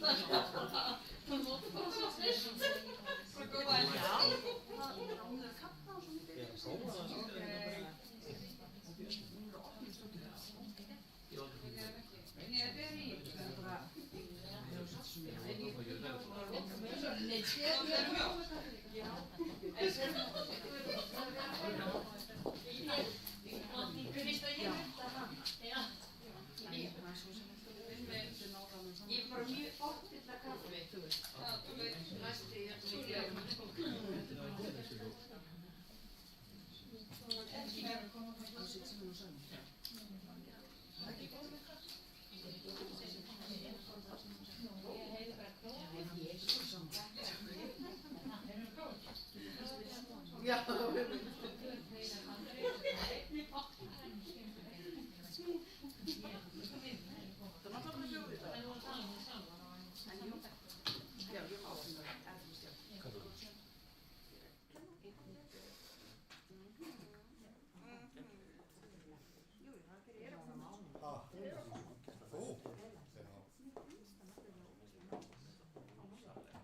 Hún notar bara svo fyrst. Bara góða elda. Já. Hún kappa og svo mikið. Já, góða það Ég er bara mjög ofnilla kaffi, þú veist. Næsti,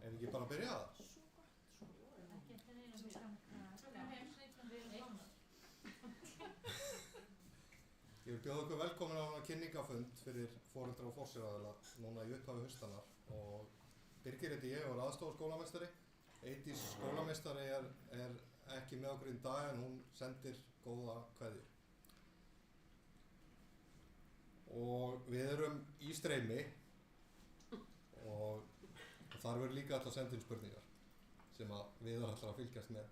Ef ekki bara að byrja það? Ég vil bjóða ykkur velkomin á kynningafund fyrir foreldra og forsjáraaðila núna í upphafi haustannar og Birgir heiti ég og er aðstoðarskólameistari. Eydís skólameistari er ekki með okkur í dag en hún sendir góða kveðju. Og við erum í streymi og þar verður líka alltaf senda inn spurningar sem að við ætlum að fylgjast með.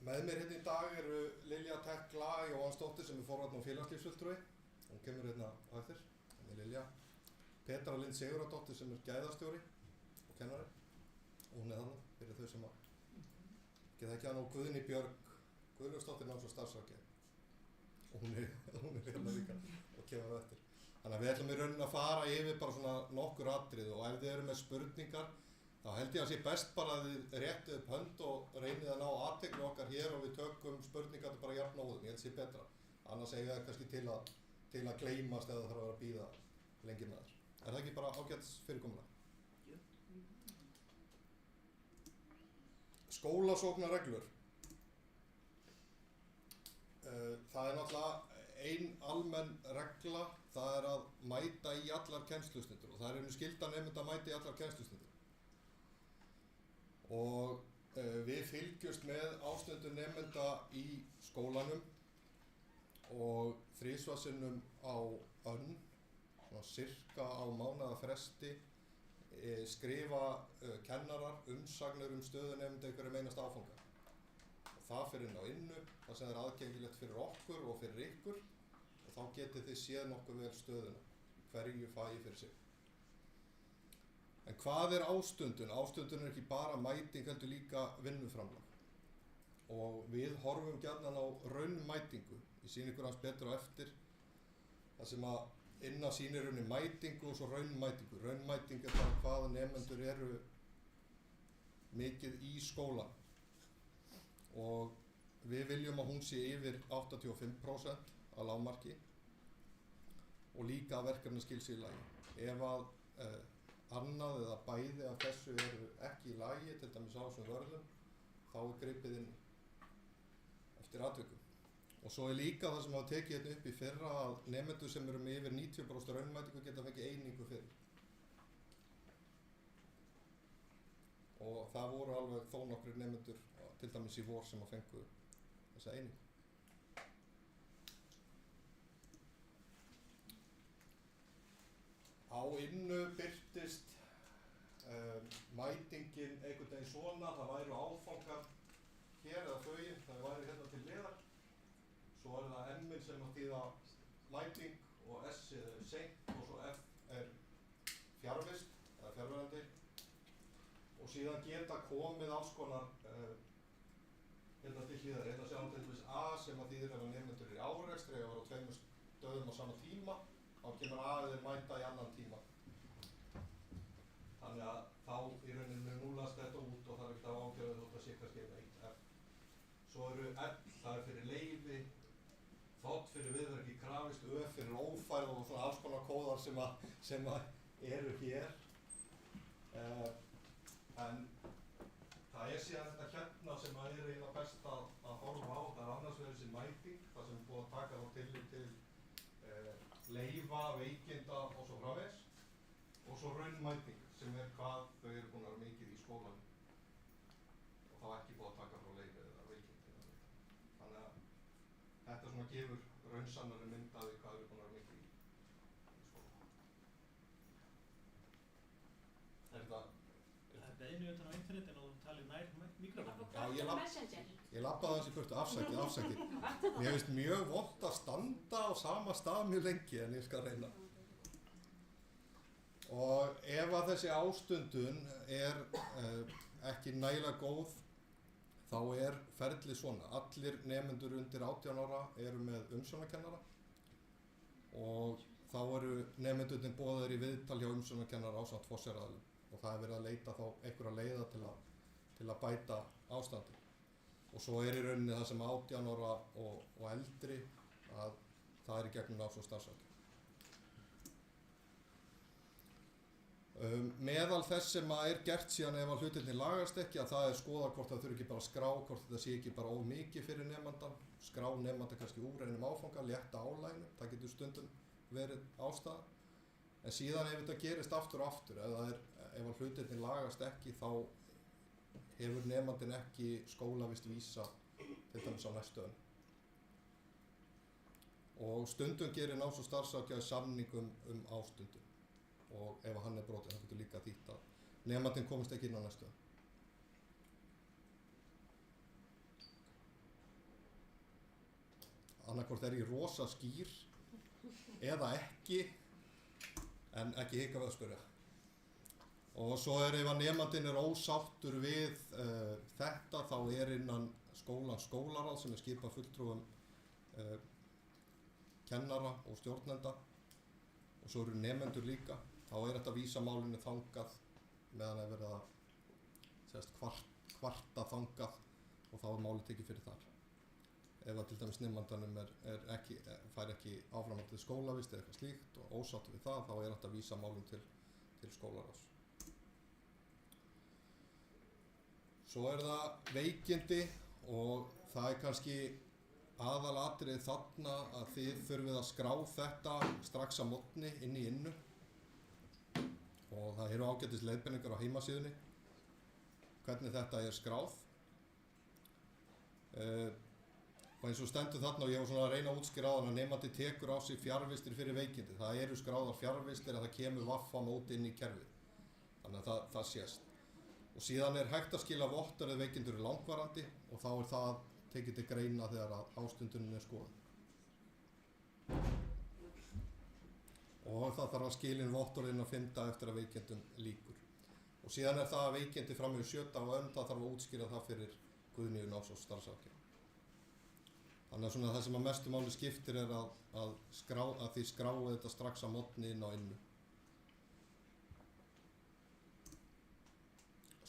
Með mér hérna í dag eru Lilja Tekla Jóhannsdóttir sem er forvarna og félagslífsfulltrúi. Hún kemur hérna á eftir. Hún er Lilja. Petra Lind Sigurðardóttir sem er gæðastjóri og kennari. Og hún er þarna fyrir þau sem að geta ekki hana og Guðni Björg Guðlaugsdóttir náms- og starfsráðgjafi. Og hún er hérna líka og kemur á eftir. Þannig að við ætlum í rauninni að fara yfir bara svona nokkur atriði og ef þið eru með spurningar þá held ég að sé best bara að þið réttið upp hönd og reynið að ná athygli okkar hér og við tökum spurningar bara jafnóðum, ég held sé betra. Annars eiga það kannski til að gleymast eða þarf að vera að bíða lengi með þér. Er það ekki bara ágætis fyrirkomulag? Jú. Skólasóknarreglur. Það er náttúrulega ein almenn regla, það er að mæta í allar kennslustundir og það er skylda nemenda að mæta í allar kennslustundir. Og við fylgjumst með ástundum nemenda í skólanum og þrisvarsinnum á önn, svona sirka á mánaðarfresti, skrifa kennarar umsagnir stöðu nemenda ykkur einasta áfanga. Það fyrir inn á Innu, það sem er aðgengilegt fyrir okkur og fyrir ykkur og þá getið þið séð nokkuð vel stöðuna, hverju fagi fyrir sig. En hvað er ástundun? Ástundun er ekki bara mæting, heldur líka vinnuframlag. Og við horfum gjarnan á raunmætingu, ég sýni ykkur hans betur á eftir, það sem að Inna sýnir rauninni mætingu og svo raunmætingu. Raunmæting er bara hvaða nemendur eru mikið í skólan. Og við viljum að hún sé yfir 85% að lágmarki og líka að verkefnaskil sé í lagi. Ef að annað eða bæði af þessu eru ekki í lagi, til dæmis á þessum vörðum, þá er gripið inn eftir atvikum. Og svo er líka það sem hafa tekið hérna upp í fyrra að nemendur sem eru með yfir 90% raunmætingu geta fengið einingu fyrir. Og það voru alveg þó nokkrir nemendur, til dæmis í vor, sem að fengu þessa einingu. Á Innu birtist mætingin einhvern veginn svona, það væru áfangar hér eða fögin, það væri hérna til hliðar. Svo er það M-in sem að þýða mæting og S er seint og svo F er fjarvist eða fjarverandi. Og síðan geta komið alls konar hérna til hliðar. Hérna sjáum til dæmis A sem að þýðir ef að nemendur eru í árekstri eða vera á tveimur stöðum á sama tíma, þá kemur A eða mæta í annan tíma. Þannig að þá í rauninni núllast þetta út og það er ekkert að ágjöra þótt að sé kannski eitt F. Svo eru L, það er fyrir leyfi, þ fyrir viðverki krafist, Ö fyrir ófærð og svona alls konar kóðar sem eru hér. En það síðan þetta hérna sem er eiginlega best að horfa á. Það annars vegar þessi mæting, það sem búið að taka þá tillit til leyfa, veikinda og svo framvegis. Og svo raunmæting sem hvað þau eru búin að vera mikið í skólanum. Og þá ekki búið að taka frá leyfi eða veikindi. Þannig að þetta svona gefur raunsannari mynd af því hvað eru búin að vera mikið í skólanum. Einu utan á internetinu og þú talir nær mikrofónu. Já, ég labbaði þessi burtu, afsakið. Mér finnst mjög vont að standa á sama stað mjög lengi en ég skal reyna. Og ef að þessi ástundun er ekki nægilega góð, þá er ferlið svona. Allir nemendur undir 18 ára eru með umsjónarkennara og þá eru nemendurnir boðaðir í viðtal hjá umsjónarkennara ásamt forsjaraðilum. Og það er verið að leita þá einhverja leiða til að bæta ástandið. Og svo er í rauninni það sem 18 ára og eldri að það er í gegnum náms- og starfsráðgjöf. Meðal þess sem er gert síðan ef að hlutirnir lagast ekki að það er skoða hvort það þurfi ekki bara að skrá, hvort þetta sé ekki bara of mikið fyrir nemandann, skrá nemandann kannski úr einum áfanga, létta álaginu, það getur stundum verið ástæða. En síðan ef þetta gerist aftur og aftur, ef að hlutirnir lagast ekki þá hefur nemandinn ekki skólavist vísa til dæmis á næstu önn. Og stundum gerir náms- og starfsráðgjafi samning ástundun og ef hann er brotinn það getur líka þýtt að nemandinn komist ekki inn á næstu önn. Annaðhvort er ég rosa skýr eða ekki, en ekki hika við að spyrja. Og svo ef að nemandinn er ósáttur við þetta þá innan skólans skólaráð sem skipað fulltrúum kennara og stjórnenda og svo eru nemendur líka, þá þetta að vísa málinu þangað meðan verið að kvarta þangað og þá málið tekið fyrir þar. Ef að til dæmis nemandanum fær ekki áframhaldið skólavist eða eitthvað slíkt og ósáttur við það, þá þetta að vísa málum til skólaráðs. Svo það veikindi og það kannski aðalatriðið þarna að þið þurfið að skrá þetta strax að morgni inn í innu og það eru ágætis leiðbeiningar á heimasíðunni hvernig þetta er skráð. Og eins og stendur þarna og ég var svona að reyna að útskýra á þann að nemandi tekur á sig fjarvistir fyrir veikindi. Það eru skráðar fjarvistir en það kemur vaffa-mót inn í kerfið. Þannig að það sést. Og síðan er hægt að skila vottorð ef veikindur er langvarandi og þá er það tekið til greina þegar að ástundunin er skoðuð. Og það þarf að skila inn vottorð innan 5 daga eftir að veikindum lýkur. Og síðan er það að veikindi fram yfir 7 daga önn, það þarf að útskýra það fyrir Guðnýju náms- og starfsráðgjafa. Þannig að það sem að mestu máli skiptir er að þið skráið þetta strax að morgni inn á innu.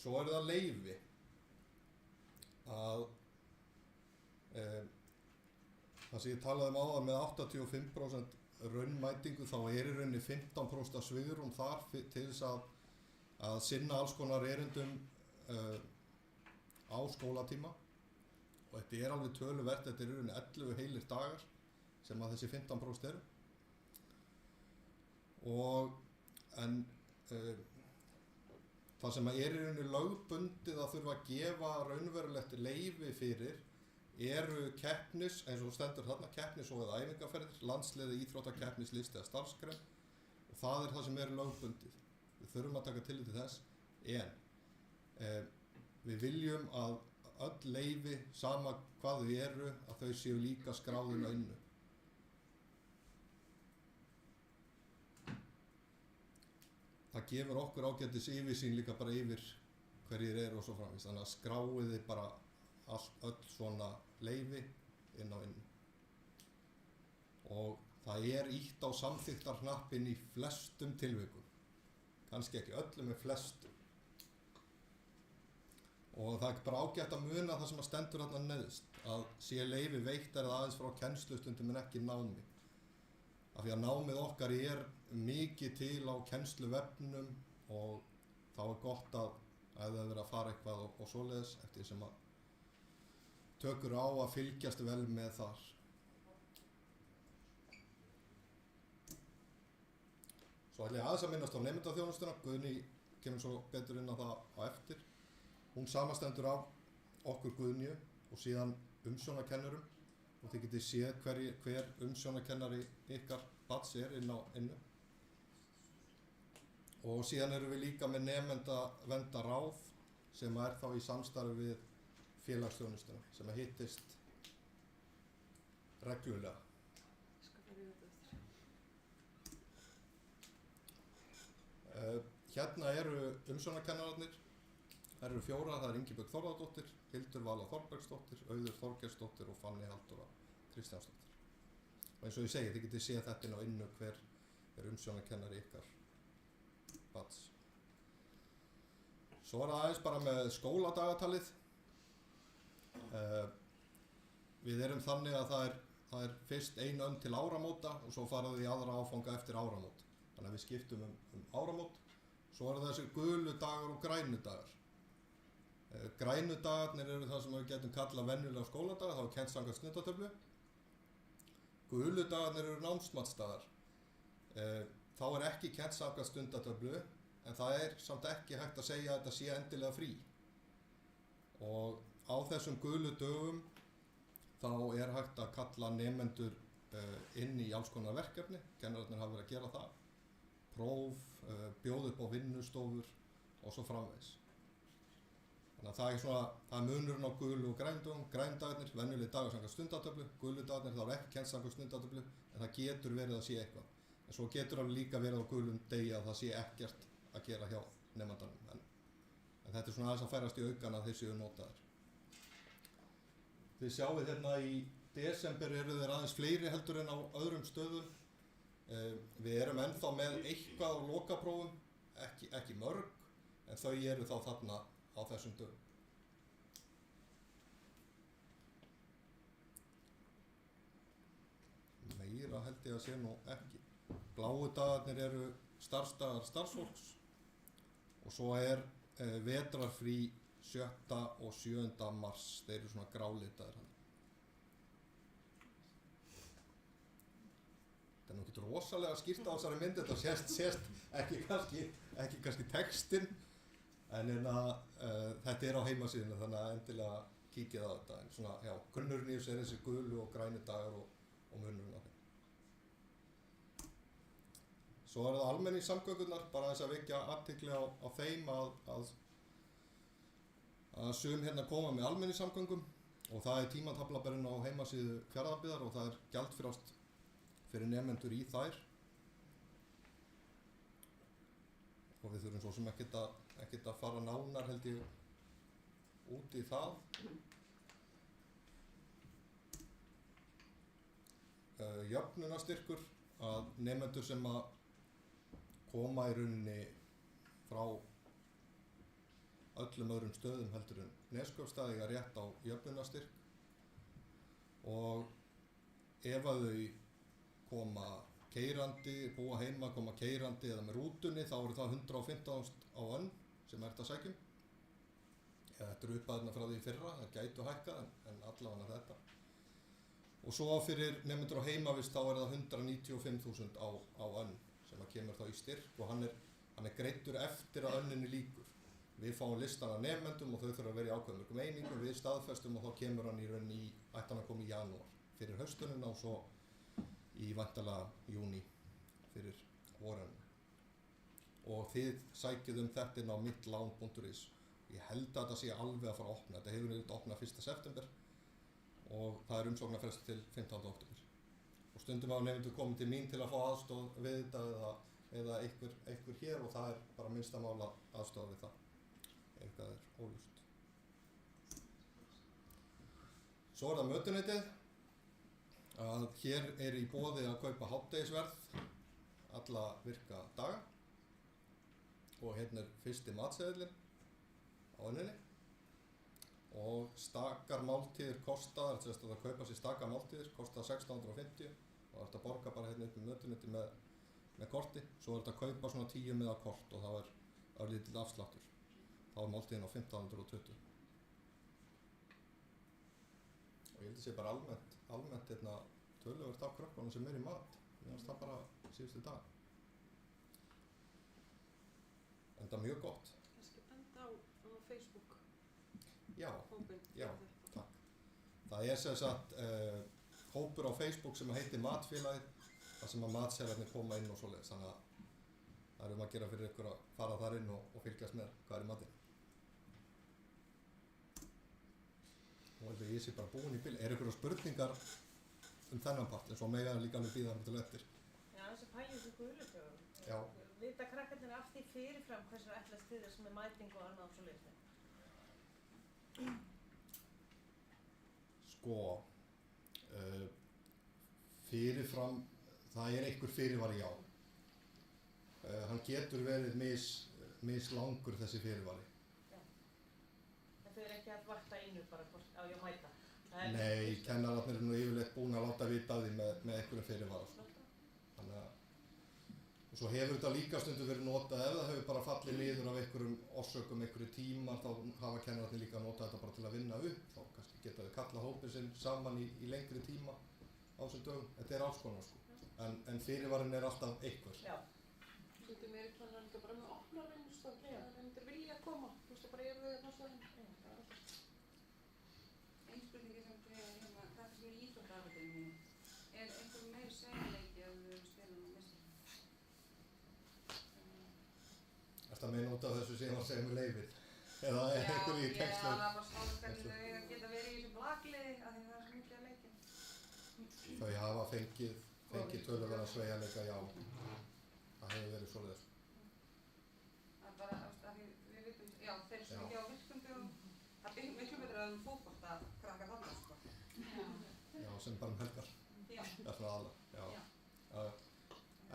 Svo það leyfi að það sem ég talaði áðan með 85% raunmætingu þá í rauninni 15% svigrúm þar til þess að sinna alls konar erindum á skólatíma. Og þetta alveg töluvert, þetta í rauninni 11 heilir dagar sem að þessi 15% eru. Það sem í rauninni lögbundið að þurfa að gefa raunverulegt leyfi fyrir eru keppnis, eins og stendur þarna, keppnis og eða æfingaferðir, landsliði, íþróttakeppnislisti eða starfsgrein og það það sem lögbundið. Við þurfum að taka tillit til þess, en við viljum að öll leyfi, sama hvað þau eru, að þau séu líka skráðin á innu. Það gefur okkur ágætis yfirsýn líka bara yfir hverjir eru og svo framvegis. Þannig að skráið þið bara öll svona leyfi inn á innu. Og það ýtt á samþykktarhnappinn í flestum tilvikum. Kannski ekki öllum, en flestum. Og það bara ágætt að muna það sem að stendur þarna neðst, að sé leyfi veitt það aðeins frá kennslustundum en ekki námi. af því að námið okkar mikið til á kennsluvefnum og þá gott að ef það verið að fara eitthvað og svoleiðis eftir því sem að tökur á að fylgjast vel með þar. Svo ætla ég aðeins að minnast á nemendaþjónustuna, Guðný kemur svo betur inn á það á eftir. Hún samastendur af okkur Guðnýju og síðan umsjónarkennurum og þið getið séð hver umsjónarkennari ykkar barns inn á innu. Og síðan erum við líka með nemendaverndar sem þá í samstarfi við félagsþjónustuna sem hittist reglulega. Hérna eru umsjónarkennararnir. Það eru 4, það Ingibjörg Þórðardóttir, Hildur Vala Þorbergsdóttir, Auður Þorgeirsdóttir og Fanný Halldóra Kristjánsdóttir. Og eins og ég segi, þið getið séð þetta inn á innu hver umsjónarkennari ykkar barns. Svo það aðeins bara með skóladagatalið. Við erum þannig að það er fyrst ein önn til áramóta og svo faraðu í aðra áfanga eftir áramót. Þannig að við skiptum áramót. Svo eru þessir gulu dagar og grænu dagar. Grænu dagarnir eru það sem við getum kallað venjulega skóladagar, þá kennt samkvæmt snuddatöflu. Gulu dagarnir eru námsmatsdagar. Þá ekki kennt samkvæmt snuddatöflu, en það samt ekki hægt að segja að þetta sé endilega frí. Og á þessum gulu dögum þá hægt að kalla nemendur inn í alls konar verkefni. Kennararnir hafa verið að gera það. Próf, bjóða upp á vinnustofur og svo framvegis. Þannig að það er munurinn á gulu og grændögum. Grændagarnir, venjuleg dagar samkvæmt stundatöflu. Gulu dagarnir þá ekki kennt samkvæmt stundatöflu, en það getur verið að sé eitthvað. En svo getur það líka verið á gulum degi að það sé ekkert að gera hjá nemandanum. En þetta er aðeins að færast í aukana að þeir séu notaðir. Þið sjáið hérna í desember eru þeir aðeins fleiri heldur en á öðrum stöðum. Við erum ennþá með eitthvað á lokaprófum, ekki mörg, en þau eru þá þarna á þessum dögum. Meira held ég að sé nú ekki. Bláu dagarnir eru starfsdagar starfsfólks og svo vetrarfrí 7. og 7. mars. Þeir eru svona grálitaðir hann. Það er nú ekki rosalega skýrt á þessari mynd, þetta sést ekki kannski textinn, en þetta á heimasíðunni, þannig að endilega kíkið á þetta. En svona, já, grunnurinn í þessu þessi gulu og grænu dagar og munurinn á þeim. Svo það almenningssamgöngurnar, bara aðeins að vekja athygli á þeim að sum hérna koma með almenningssamgöngum og það tímataflaberinn á heimasíðu Fjarðabyggðar og það gjaldfrjálst fyrir nemendur í þær. Og við þurfum svo sem ekkert að fara nánar held ég út í það. Jöfnunarstyrkur, að nemendur sem að koma í rauninni frá öllum öðrum stöðum heldur en Neskaupstað eiga rétt á jöfnunarstyrk og ef að þau koma keyrandi, búa heima, koma keyrandi eða með rútunni þá eru það 115.000 á önn sem þetta sækjum. Þetta eru upphæðirnar frá því fyrra, það gætu hækkað en allavega þetta. Og svo fyrir nemendur á heimavist þá það 195.000 á önn sem að kemur þá í styrk og hann er greiddur eftir að önninni lýkur. Við fáum listan af nemendum og þau þurfa að vera í ákveðnum einingum, við staðfestum og þá kemur hann í rauninni ætti hann að koma í janúar fyrir haustunina og svo í væntanlega júní fyrir vorinu. Og þið sækið þetta inn á mittlán.is. Ég held að þetta sé alveg að fara að opna. Þetta hefur verið opnað 1. september og það er umsóknarfrest til 15. október. Og stundum hafa nemendur komið til mín til að fá aðstoð við þetta eða einhver hér og það er bara minnsta mál að aðstoða við það. Eitthvað er óljóst. Svo það mötuneytið. Að hér í boði að kaupa háddegisverð alla virka daga og hérna fyrsti matseðillinn á önninni og stakar máltíðir kosta, þess að það kaupa sér stakar máltíðir kosta 1650 og það er að borga bara hérna upp í mötuneyti með korti, svo er þetta að kaupa svona 10 miða kort og þá er örlítill afsláttur. Þá er máltíðin á 1520. Og ég held að sé bara almennt hérna töluvert af krökkunum sem er í mat. Mér finnst það bara síðustu dag. Enda mjög gott. Kannski benda á Facebook. Já, Hópinn. já, takk. Það er sem sagt hópur á Facebook sem heitir Matfélagið, þar sem að matselarnir koma inn og svoleiðis, þannig að það er að gera fyrir ykkur að fara þar inn og fylgjast með hvað er í matinn. Nú held ég sé bara búin í bili. Er ykkur spurningar þennan part, eins og mega líka alveg bíða til eftir? Já, þessi pæling í gulutjóðum. Já. Vita krakkarnir af því fyrirfram hversu ætlast til þess með mætingu og annað og svo leiðis? Sko, fyrirfram, það er einhver fyrirvari, já. Hann getur verið mislangur þessi fyrirvari. Já. En þau eru ekki að vakta einu bara hvort á ég að mæta? Nei, kennararnir eru nú yfirleitt búin að láta vita af því með einhverjum fyrirvara. Þannig að, og svo hefur þetta líka stundum verið notað, ef það hefur bara fallið niður af einhverjum orsökum, einhverju tímar, þá hafa kennararnir líka notað þetta bara til að vinna upp. Þá kannski geta þau kallað hópinn sinn saman í lengri tíma á þessum dögum. Þetta er alls konar sko. En fyrirvarinn er alltaf einhver. Já. Stundum er það líka bara með opnar vinnustof, það er myndir vilja að koma, þú veist bara eru þau þarna á staðinn. Einn spurningi sem hérna, hvað sem er íþróttaafréttinni, er einhver meiri sveigjanleiki að við spilum á meistaraflokki? Ertu að meina út af þessu sem að segja með leyfið? Eða einhverju í textu? Já, það var smálega hvernig þau geta verið í þessu blagliði af því það er svo mikið að leikja. Þau hafa fengið töluverðan sveigjanleika, já. Það hefur verið svoleiðis. Það er bara, af því við vitum, já, þeir eru svo mikið á virkum, það er miklu betur að fótbolta krakkar þarna, sko. Já, sem bara helgar. Já. Það er svona aðla, já.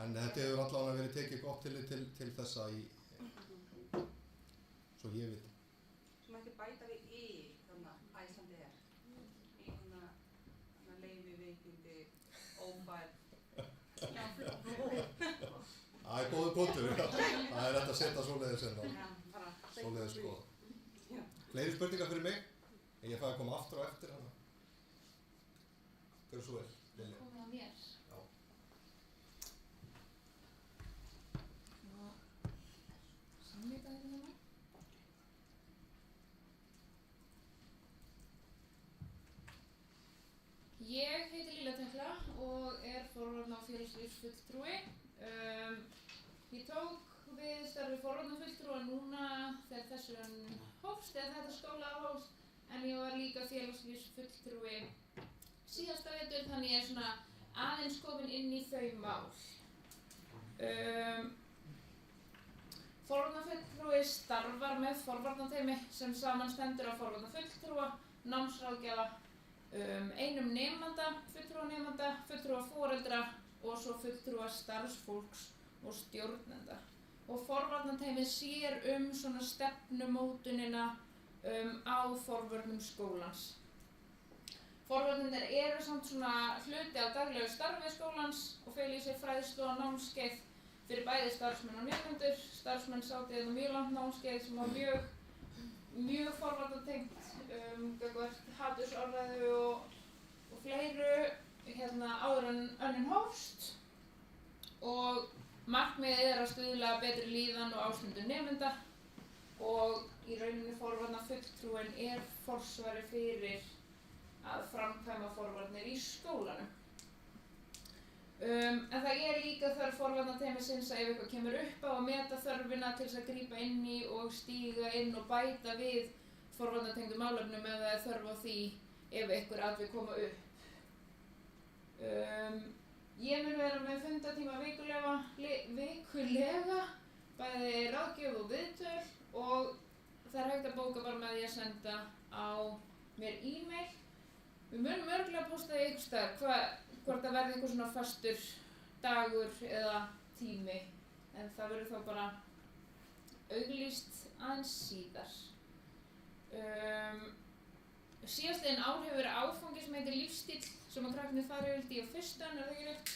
En þetta hefur allavega verið tekið gott til þessa svo ég veit. Svo mætti bæta við þannig að Æslandi í þannig leyfi, veikindi, ófærð. Það er góður punktur, já. Það er hægt að setja svoleiðis inn á. Svoleiðis skoða. Fleiri spurningar fyrir mig? Ég fæ að koma aftur og eftir hana. Gjörðu svo vel, Lilja. Komið að mér. Já. Samvita hérna núna. Ég heiti Lilja Tekla og er forvarna- og félagslífsfulltrúi. Ég tók við starfi forvarnafulltrúa núna þegar þessu hófst, eða þetta skólaár hófst, en ég var líka félagslífsfulltrúi síðasta vetur, þannig ég er svona aðeins komin inn í þau mál. Forvarnafulltrúi starfar með forvarnateymi sem samanstendur af forvarnafulltrúa, námsráðgjafa, einum nemanda, fulltrúa foreldra og svo fulltrúa starfsfólks og stjórnenda. Og forvarnateymið sér svona stefnumótunina á forvörnum skólans. Forvarnirnir eru samt svona hluti af daglegu starfi skólans og fela í sér fræðslu og námskeið fyrir bæði starfsmenn og nemendur. Starfsmenn sátu hérna mjög langt námskeið sem var mjög forvarnatengt, gagnvart hatursorðræðu og fleiru áður en önnun hófst. Og markmiðið er að stuðla betri líðan og ástundun nemenda og í rauninni forvarnafulltrúinn er forsvari fyrir að framkvæma forvarnir í skólanum. En það er líka þörf forvarnateymisins að ef eitthvað kemur upp á að meta þörfina til þess að grípa inn í og stíga inn og bæta við forvarnatengdum málefnum ef það er þörf á því ef einhver atvik koma upp. Ég mun vera með fundatíma vikulega, bæði ráðgjöf og viðtöl og það er hægt að bóka bara með því að senda á mér e-mail. Við munum örugglega að posta því einhvers staðar hvort það verði eitthvað svona fastur dagur eða tími, en það verður þá bara auglýst aðeins síðar. Síðastliðin ár hefur verið áfangi sem heitir lífstíll sem að krakkarnir fara yfir í á fyrstu önn, það ekki rétt?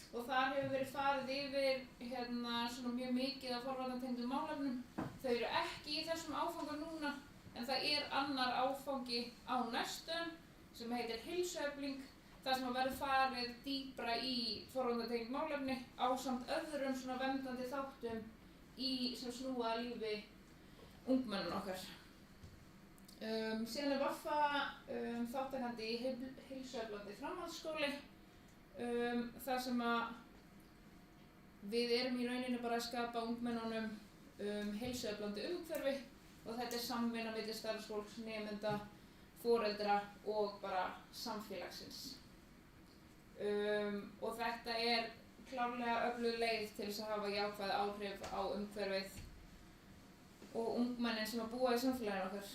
Og þar hefur verið farið yfir svona mjög mikið af forvarnatengdum málefnum. Þau eru ekki í þessum áfanga núna, en það annar áfangi á næstu önn sem heitir heilsuefling, þar sem að verður farið dýpra í forvarnatengd málefni ásamt öðrum svona verndandi þáttum sem snúa að lífi ungmennum okkar. Síðan Vaffa þáttakandi í heilsueflandi framhaldsskóli, þar sem að við erum í rauninni bara að skapa ungmennunum heilsueflandi umhverfi og þetta samvinna milli starfsfólks, nemenda, foreldra og bara samfélagsins. Og þetta klárlega öflug leið til þess að hafa jákvæð áhrif á umhverfið og ungmennin sem að búa í samfélaginu okkar.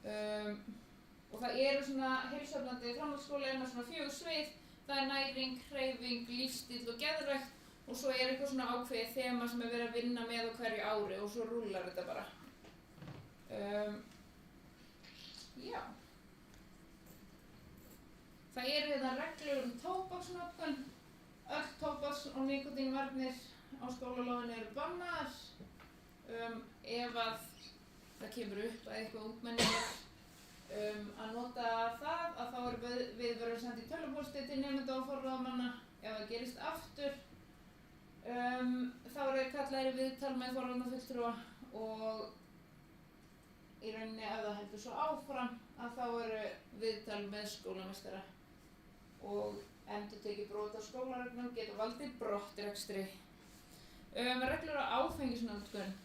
Og það eru svona heilsueflandi framhaldsskóli með svona 4 svið. Það næring, hreyfing, lífstíll og geðrækt og svo eitthvað svona ákveðið þema sem verið að vinna með á hverju ári og svo rúllar þetta bara. Já. Það eru reglur tóbaksnotkun. Öll tóbaks- og nikótínvarnir á skólalóðinu eru bannaðar. Ef að það kemur upp að eitthvað ungmenni að nota það, að þá viðvörun send í tölvupósti til nemenda og forráðamanna. Ef það gerist aftur, þá kallaðir í viðtal með forráðafulltrúa og í rauninni ef það heldur svo áfram að þá viðtal með skólameistara og endurtekið brot á skólareglum geta valdið brottrekstri. Reglur á áfengisnotkun.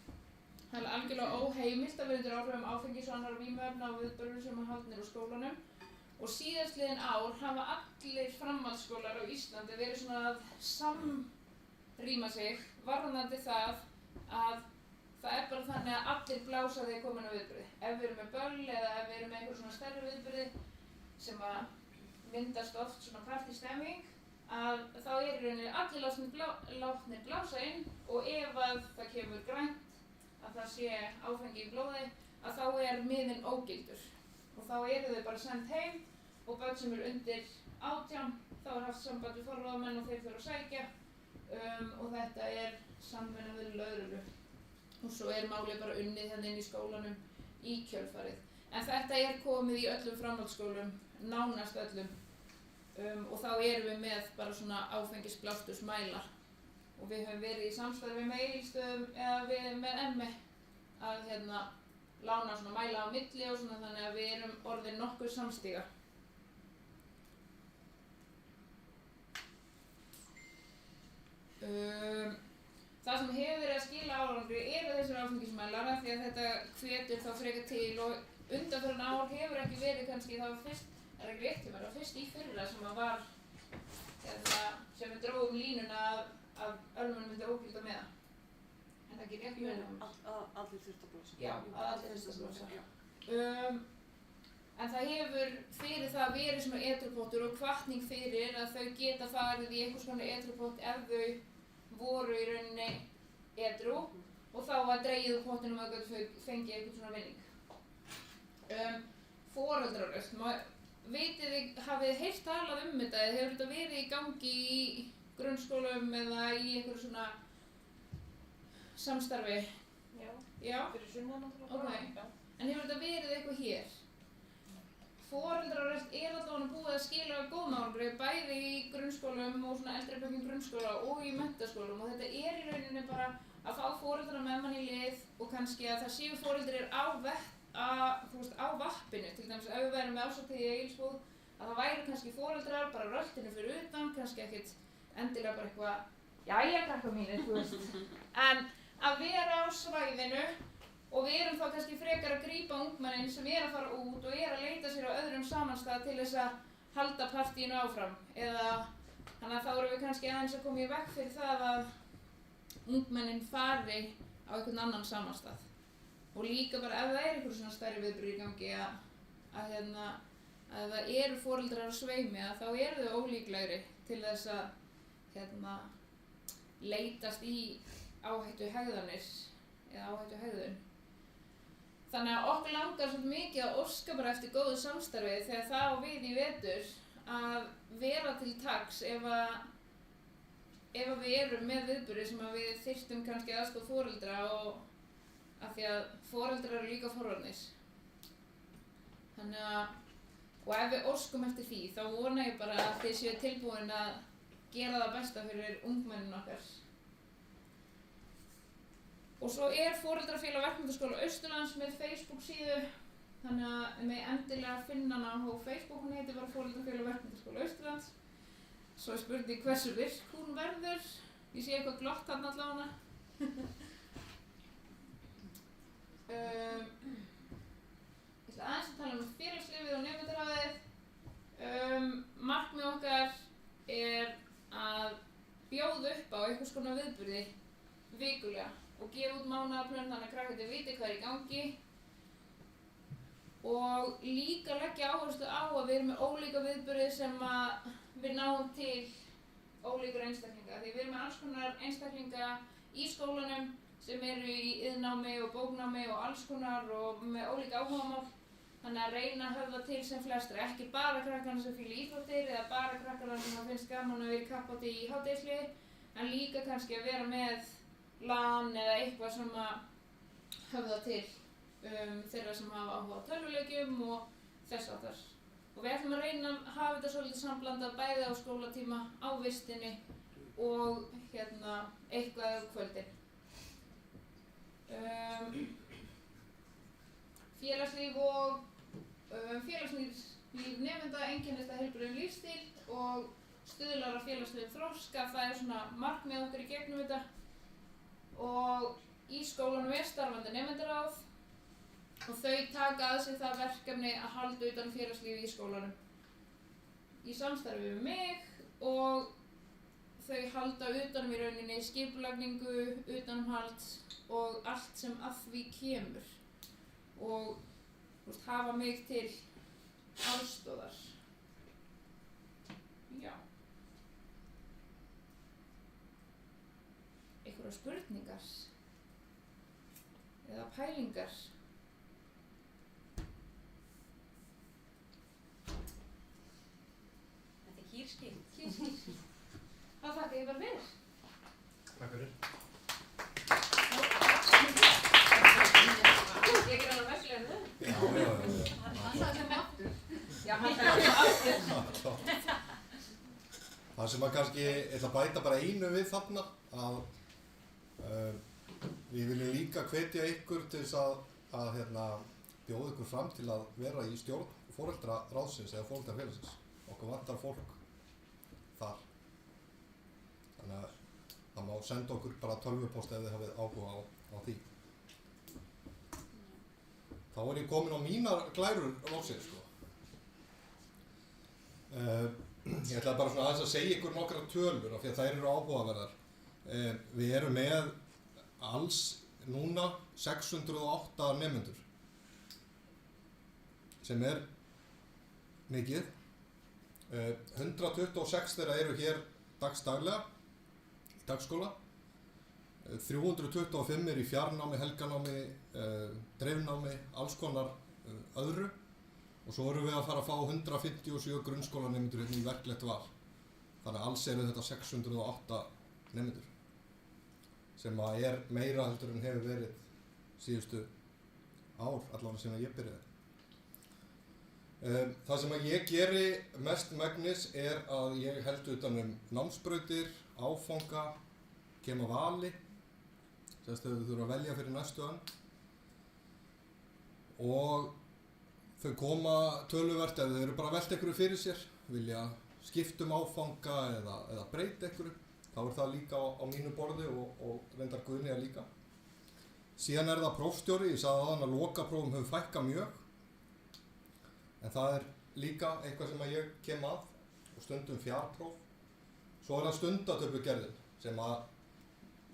Það algjörlega óheimilt að vera undir áhrifum áfengis og annarra vímuefna á viðburðum sem haldnir á skólanum og síðastliðin ár hafa allir framhaldsskólar á Íslandi verið svona að samrýma sig varðandi það að það bara þannig að allir blása þegar komin á viðburði. Ef við erum með böll eða ef við erum með einhver svona stærri viðburði sem að myndast oft svona partystemming að þá í rauninni allir látnir blása inn og ef að það kemur grænt að það sé áfengi í blóði að þá miðinn ógildur og þá þau bara send heim og börn sem undir 18 þá haft samband við forráðamenn og þeir þurfa að sækja og þetta samvinna við lögreglu og svo málið bara unnið inn í skólanum í kjölfarið. En þetta komið í öllum framhaldsskólum, nánast öllum og þá við með bara svona áfengisblástursmæla og við höfum verið í samstarfi með Egilsstöðum eða með ME að lána svona mæla á milli og svona þannig að við erum orðin nokkuð samstíga. Það sem hefur verið að skila árangri þessir áfengismælar af því að þetta hvetur þá frekar til og undanfarin ár hefur ekki verið kannski það var fyrst, ekki rétt hjá mér, það var fyrst í fyrra sem að var sem við dróðum línuna að ölmunum myndi ógilda með það. En það ekki rétt með það. Allir þurft að blása. Já, allir þurft að blása. En það hefur fyrir það verið svona edrupottur og hvatning fyrir að þau geta farið í einhvers konar edrupott ef þau voru í rauninni edru og þá var dregið úr pottinum að þau fengið einhvern svona vinning. Foreldraröst, hafið þið heyrt talað þetta eða hefur þetta verið í gangi í grunnskólum eða í einhverju svona samstarfi? Já. Fyrir sunnan náttúrulega. Ok. En hefur þetta verið eitthvað hér? Foreldraröst allavega búið að skila góðum árangri bæði í grunnskólum og svona eldri bekkjum grunnskóla og í menntaskólum og þetta í rauninni bara að fá foreldra með mann í lið og kannski að það séu foreldrar á vappinu, til dæmis ef við værum með ásatíð í Egilsbúð að það væru kannski foreldrar bara röltinu fyrir utan, kannski ekkert endilega bara eitthvað, jæja krakkar mínir, en að vera á svæðinu og við erum þá kannski frekar að grípa ungmennin sem að fara út og að leita sér á öðrum samanstað til þess að halda partíinu áfram eða þannig að þá erum við kannski aðeins að koma í veg fyrir það að ungmennin fari á einhvern annan samanstað. Og líka bara ef það einhver svona stærri viðburður í gangi að það eru foreldrar á sveimi að þá þau ólíklegri til þess að leitast í áhættuhegðanir eða áhættuhegðun. Þannig að okkur langar svolítið mikið að óska bara eftir góðu samstarfi þegar það á við í vetur að vera til taks ef við erum með viðburði sem að við þyrftum kannski aðstoð foreldra og af því að foreldrar eru líka forvarnir. Þannig að, og ef við óskum eftir því þá vona ég bara að þið séu tilbúin að gera það besta fyrir ungmennin okkar. Og svo Foreldrafélag Verkmenntaskóla Austurlands með Facebook síðu, þannig að með endilega finna hana á Facebook, hún heitir bara Foreldrafélag Verkmenntaskóla Austurlands. Svo spurning hversu virk hún verður, ég sé eitthvað glott þarna allavega. Ég ætla aðeins að tala félagslífið og nemendaráðið. Markmið okkar að bjóða upp á einhvers konar viðburði vikulega og gefa út mánaðarplön þannig að krakkarnir viti hvað í gangi og líka leggja áherslu á að við erum með ólíka viðburði sem að við náum til ólíkur einstaklinga því við erum með alls konar einstaklinga í skólanum sem eru í iðnnámi og bóknámi og alls konar og með ólíka áhugamál þannig að reyna að höfða til sem flestra, ekki bara krakkarna sem fíla íþróttir eða bara krakkarna sem finnst gaman að vera í kappáti í hádegishléi en líka kannski að vera með LAN eða eitthvað sem að höfða til þeirra sem hafa áhuga á tölvuleikjum og þess áttar. Og við ætlum að reyna að hafa þetta svolítið samblandað bæði á skólatíma, á vistinni og eitthvað á kvöldin. Félagslíf og félagslíf nemenda einkennist af heilbrigðum lífsstíl og stuðlar að félagslegum þroska, það svona markmið okkar í gegnum þetta. Og í skólanum starfandi nemendaráð og þau taka að sig það verkefni að halda utan félagslífi í skólanum. Í samstarfi við mig og þau halda utanum í rauninni skipulagningu, utanumhald og allt sem að því kemur og hafa mig til aðstoðar. Já. Einhverjar spurningar eða pælingar? Þetta er kýrskýr. Það þakka ég bara fyrir. Takk fyrir. Ég er alveg verslega þau. Já. Hann sagði sem aftur. Já, hann sagði sem aftur. Það sem að kannski, ég ætla að bæta bara einu við þarna að við viljum líka hvetja ykkur til þess að bjóða ykkur fram til að vera í stjórn foreldraráðsins eða foreldrafélagsins. Okkur vantar fólk þar. Þannig að það má senda okkur bara tölvupóst ef þið hafið áhuga á því. Þá er ég komin á mínar glærur loksins sko. Ég ætla bara svona aðeins að segja ykkur nokkrar tölur af því að þær eru áhugaverðar. Við erum með alls núna 608 nemendur sem mikið. 126 þeirra eru hér dagsdaglega í dagskóla. 325 eru í fjarnámi, helganámi, dreifnámi, alls konar öðru. Og svo erum við að fara að fá 157 grunnskólanemendur í verklegt val. Þannig að alls eru þetta 608 nemendur. Sem að meira heldur en hefur verið síðustu ár, allavega sem að ég byrjaði. Það sem að ég geri mest megnis að ég held utan námsbrautir, áfanga, kem að vali, sem þau þurfa að velja fyrir næstu önn. Og þau koma töluvert ef þau eru bara að velta einhverju fyrir sér, vilja skipta áfanga eða breyta einhverju. Þá það líka á mínu borði og reyndar Guðnýjar líka. Síðan það prófstjóri, ég sagði áðan að lokaprófum hefur fækkað mjög. En það líka eitthvað sem að ég kem að og stundum fjarpróf. Svo það stundatöflugerðin sem að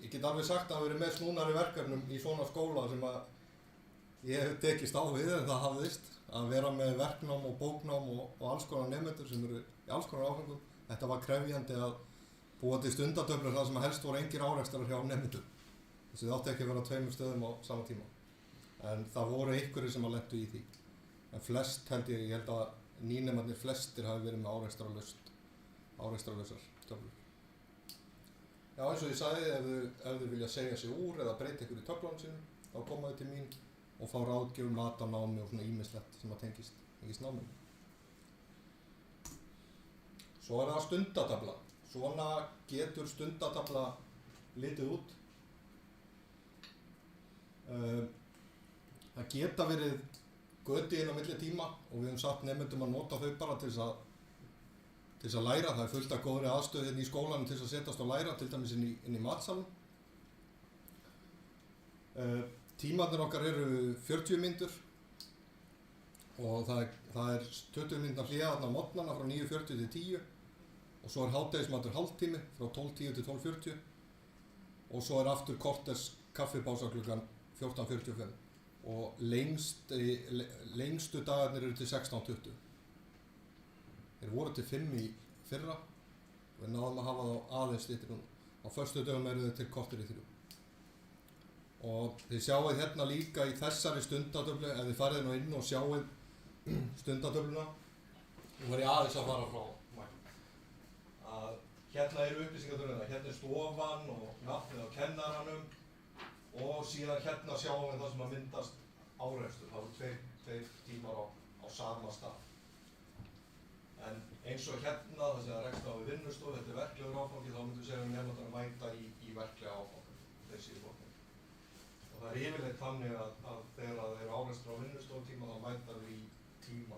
ég get alveg sagt að verið með snúnari verkefnum í svona skóla sem að ég hef tekist á við en það hafðist að vera með verknám og bóknám og alls konar nemendur sem eru í alls konar áfengum. Þetta var krefjandi að búa til stundatöflur þar sem að helst voru engir árekstrar hjá nemendum. Þessi þið átti ekki að vera á 2 stöðum á sama tíma. en það voru einhverjir sem að lentu í því. En flest ég held að nýnemarnir flestir hafi verið með árekstralausar töflur. Já, eins og ég sagði, ef þau vilja segja sig úr eða breyta ykkur í töflunum sínum, þá koma þau til mín og fá ráðgjöf, mat á námi og svona ýmislegt sem að tengist náminu. Svo það stundatafla. Svona getur stundatafla litið út. Það geta verið göti inn á milli tíma og við höfum sagt nemendum að nota þau bara til þess að læra. Það fullt af góðri aðstöð hérna í skólanum til þess að setjast og læra, til dæmis inn í matsalum. Tímarnir okkar eru 40 mínútur og það er 20 mínútna hlé þarna á morgnana frá 9:40 til 10 og svo hádegismatur hálftími frá 12:10 til 12:40 og svo aftur korters kaffipása klukkan 14:45 og lengstu dagarnir eru til 16:20. Þeir voru til 5 í fyrra og við náðum að hafa þá aðeins styttri núna. Á föstudögum eru þau til korter í 3. Og þið sjáið hérna líka í þessari stundatöflu, ef þið farið nú inn og sjáið stundatöfluna, nú var ég aðeins að fara frá að hérna eru upplýsingatöfluna, hérna er stofan og nafnið á kennaranum og síðan hérna sjáum við það sem að myndast árekstur. Það eru tveir tímar á sama stað. En eins og hérna, það sem að rekst á við vinnustofu, þetta er verklegur áfangi, þá myndum við segja nemendur að mæta í verklega áfangi, þessi í bóknum. Og það er yfirleitt þannig að þegar það eru árekstur á vinnustofutíma, þá mæta þau í tíma,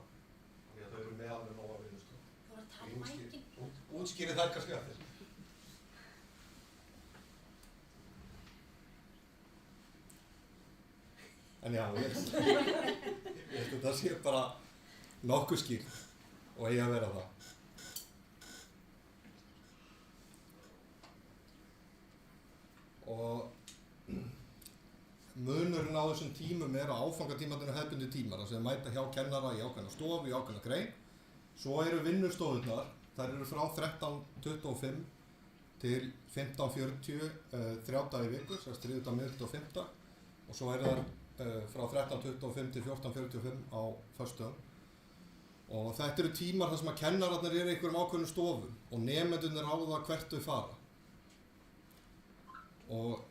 því að þau eru með alveg nóga vinnustofu. Þú voru að tala um mækin. Útskýri þær kannski eftir. En já, ég held að það sé bara nokkuð skýrt og eigi að vera það. Og munurinn á þessum tímum er að áfangatímarnir hefðbundi tímar, þess að mæta hjá kennara í ákveðna stofu, í ákveðna grein. Svo eru vinnustofurnar, þær eru frá 13:25 til 15:40, 3 daga í viku, þess að þriðjudag, miðvikudag og fimmtudag. Og svo eru þær frá 13:25 til 14:45 á föstudögum. Og þetta eru tímar þar sem að kennararnir eru í einhverjum ákveðnum stofum og nemendurnir ráða hvert þau fara. Og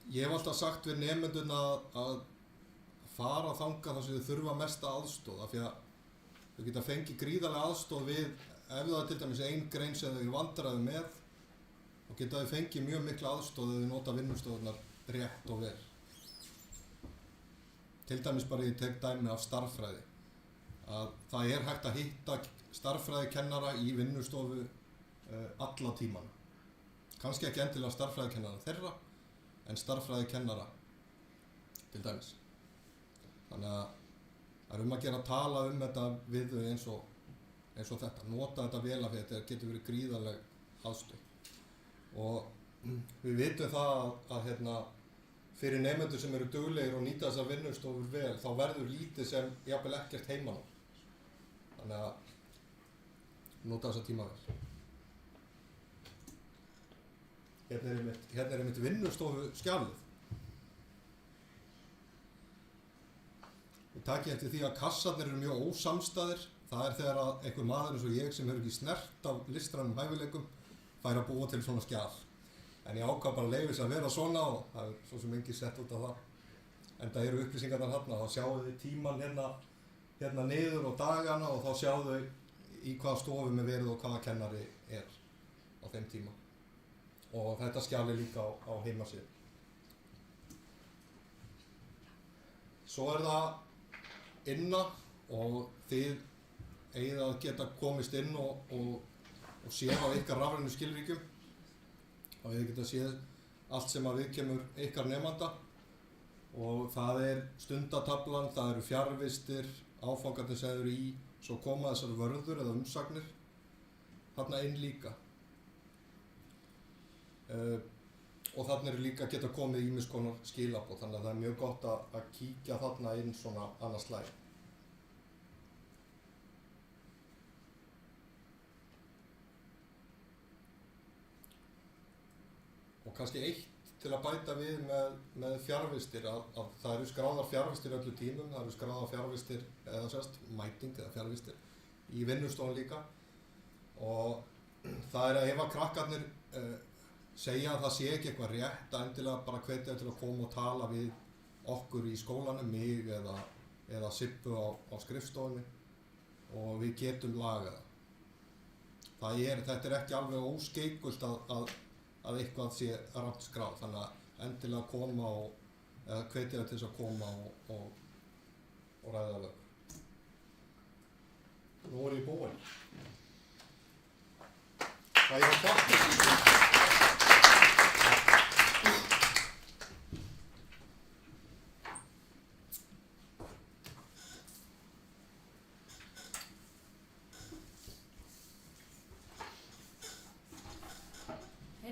ég hef alltaf sagt við nemendurna að fara þangað þar sem þau þurfa mesta aðstoð, af því að þau geta fengið gríðarlega aðstoð við, ef það er til dæmis ein grein sem þau eru vandræði með, þá geta þau fengið mjög mikla aðstoð ef þau nota vinnustofurnar rétt og vel. Til dæmis bara ég tek dæmi af stærðfræði, að það er hægt að hitta stærðfræðikennara í vinnustofu alla tímana. Kannski ekki endilega stærðfræðikennara þeirra, en stærðfræðikennara til dæmis. Þannig að það er að gera að tala þetta við þau eins og þetta. Nota þetta vel af því þetta getur verið gríðarleg aðstoð. Og við vitum það að fyrir nemendur sem eru duglegir og nýta þessar vinnustofur vel, þá verður lítið sem jafnvel ekkert heimann á. Þannig að nota þessa tíma vel. Hérna er einmitt vinnustofu skjalið. Við takið eftir því að kassarnir eru mjög ósamstæðir. Það er þegar að einhver maður eins og ég sem hefur ekki snert af listrænum hæfileikum fær að búa til svona skjal. En ég ákvað bara að leyfa þess að vera svona og það er svo sem engin sett út af það. En það eru upplýsingarnar hérna, þá sjáu þið tíman hérna niður og dagana og þá sjáu þau í hvaða stofum er verið og hvaða kennari er á þeim tíma. Og þetta skjal er líka á heimasíðu. Svo er það inna og þið eigið að geta komist inn og séð á ykkar rafrænu skilríkjum. Og þið geta séð allt sem að viðkemur ykkar nemanda. Og það er stundataflan, það eru fjarvistir, áfangarnir sem eru í, svo koma þessar vörður eða umsagnir þarna inn líka. Og þarna eru líka geta komið ýmiss konar skilaboð, þannig að það er mjög gott að kíkja þarna inn svona annað slagi. Og kannski eitt til að bæta við með fjarvistir að það eru skráðar fjarvistir öllu tímum, það eru skráðar fjarvistir eða sérst mæting eða fjarvistir í vinnustofun líka og það er að ef að krakkarnir segja að það sé ekki eitthvað rétt að endilega bara hvetja til að koma og tala við okkur í skólanum, mig eða Sibbu á skrifstofunni og við getum lagað það. Þetta er ekki alveg óskeikult að eitthvað sé rangt skráð, þannig að endilega koma eða hvetja til þess að koma og ræða lög. Nú er ég búinn. Það er klart.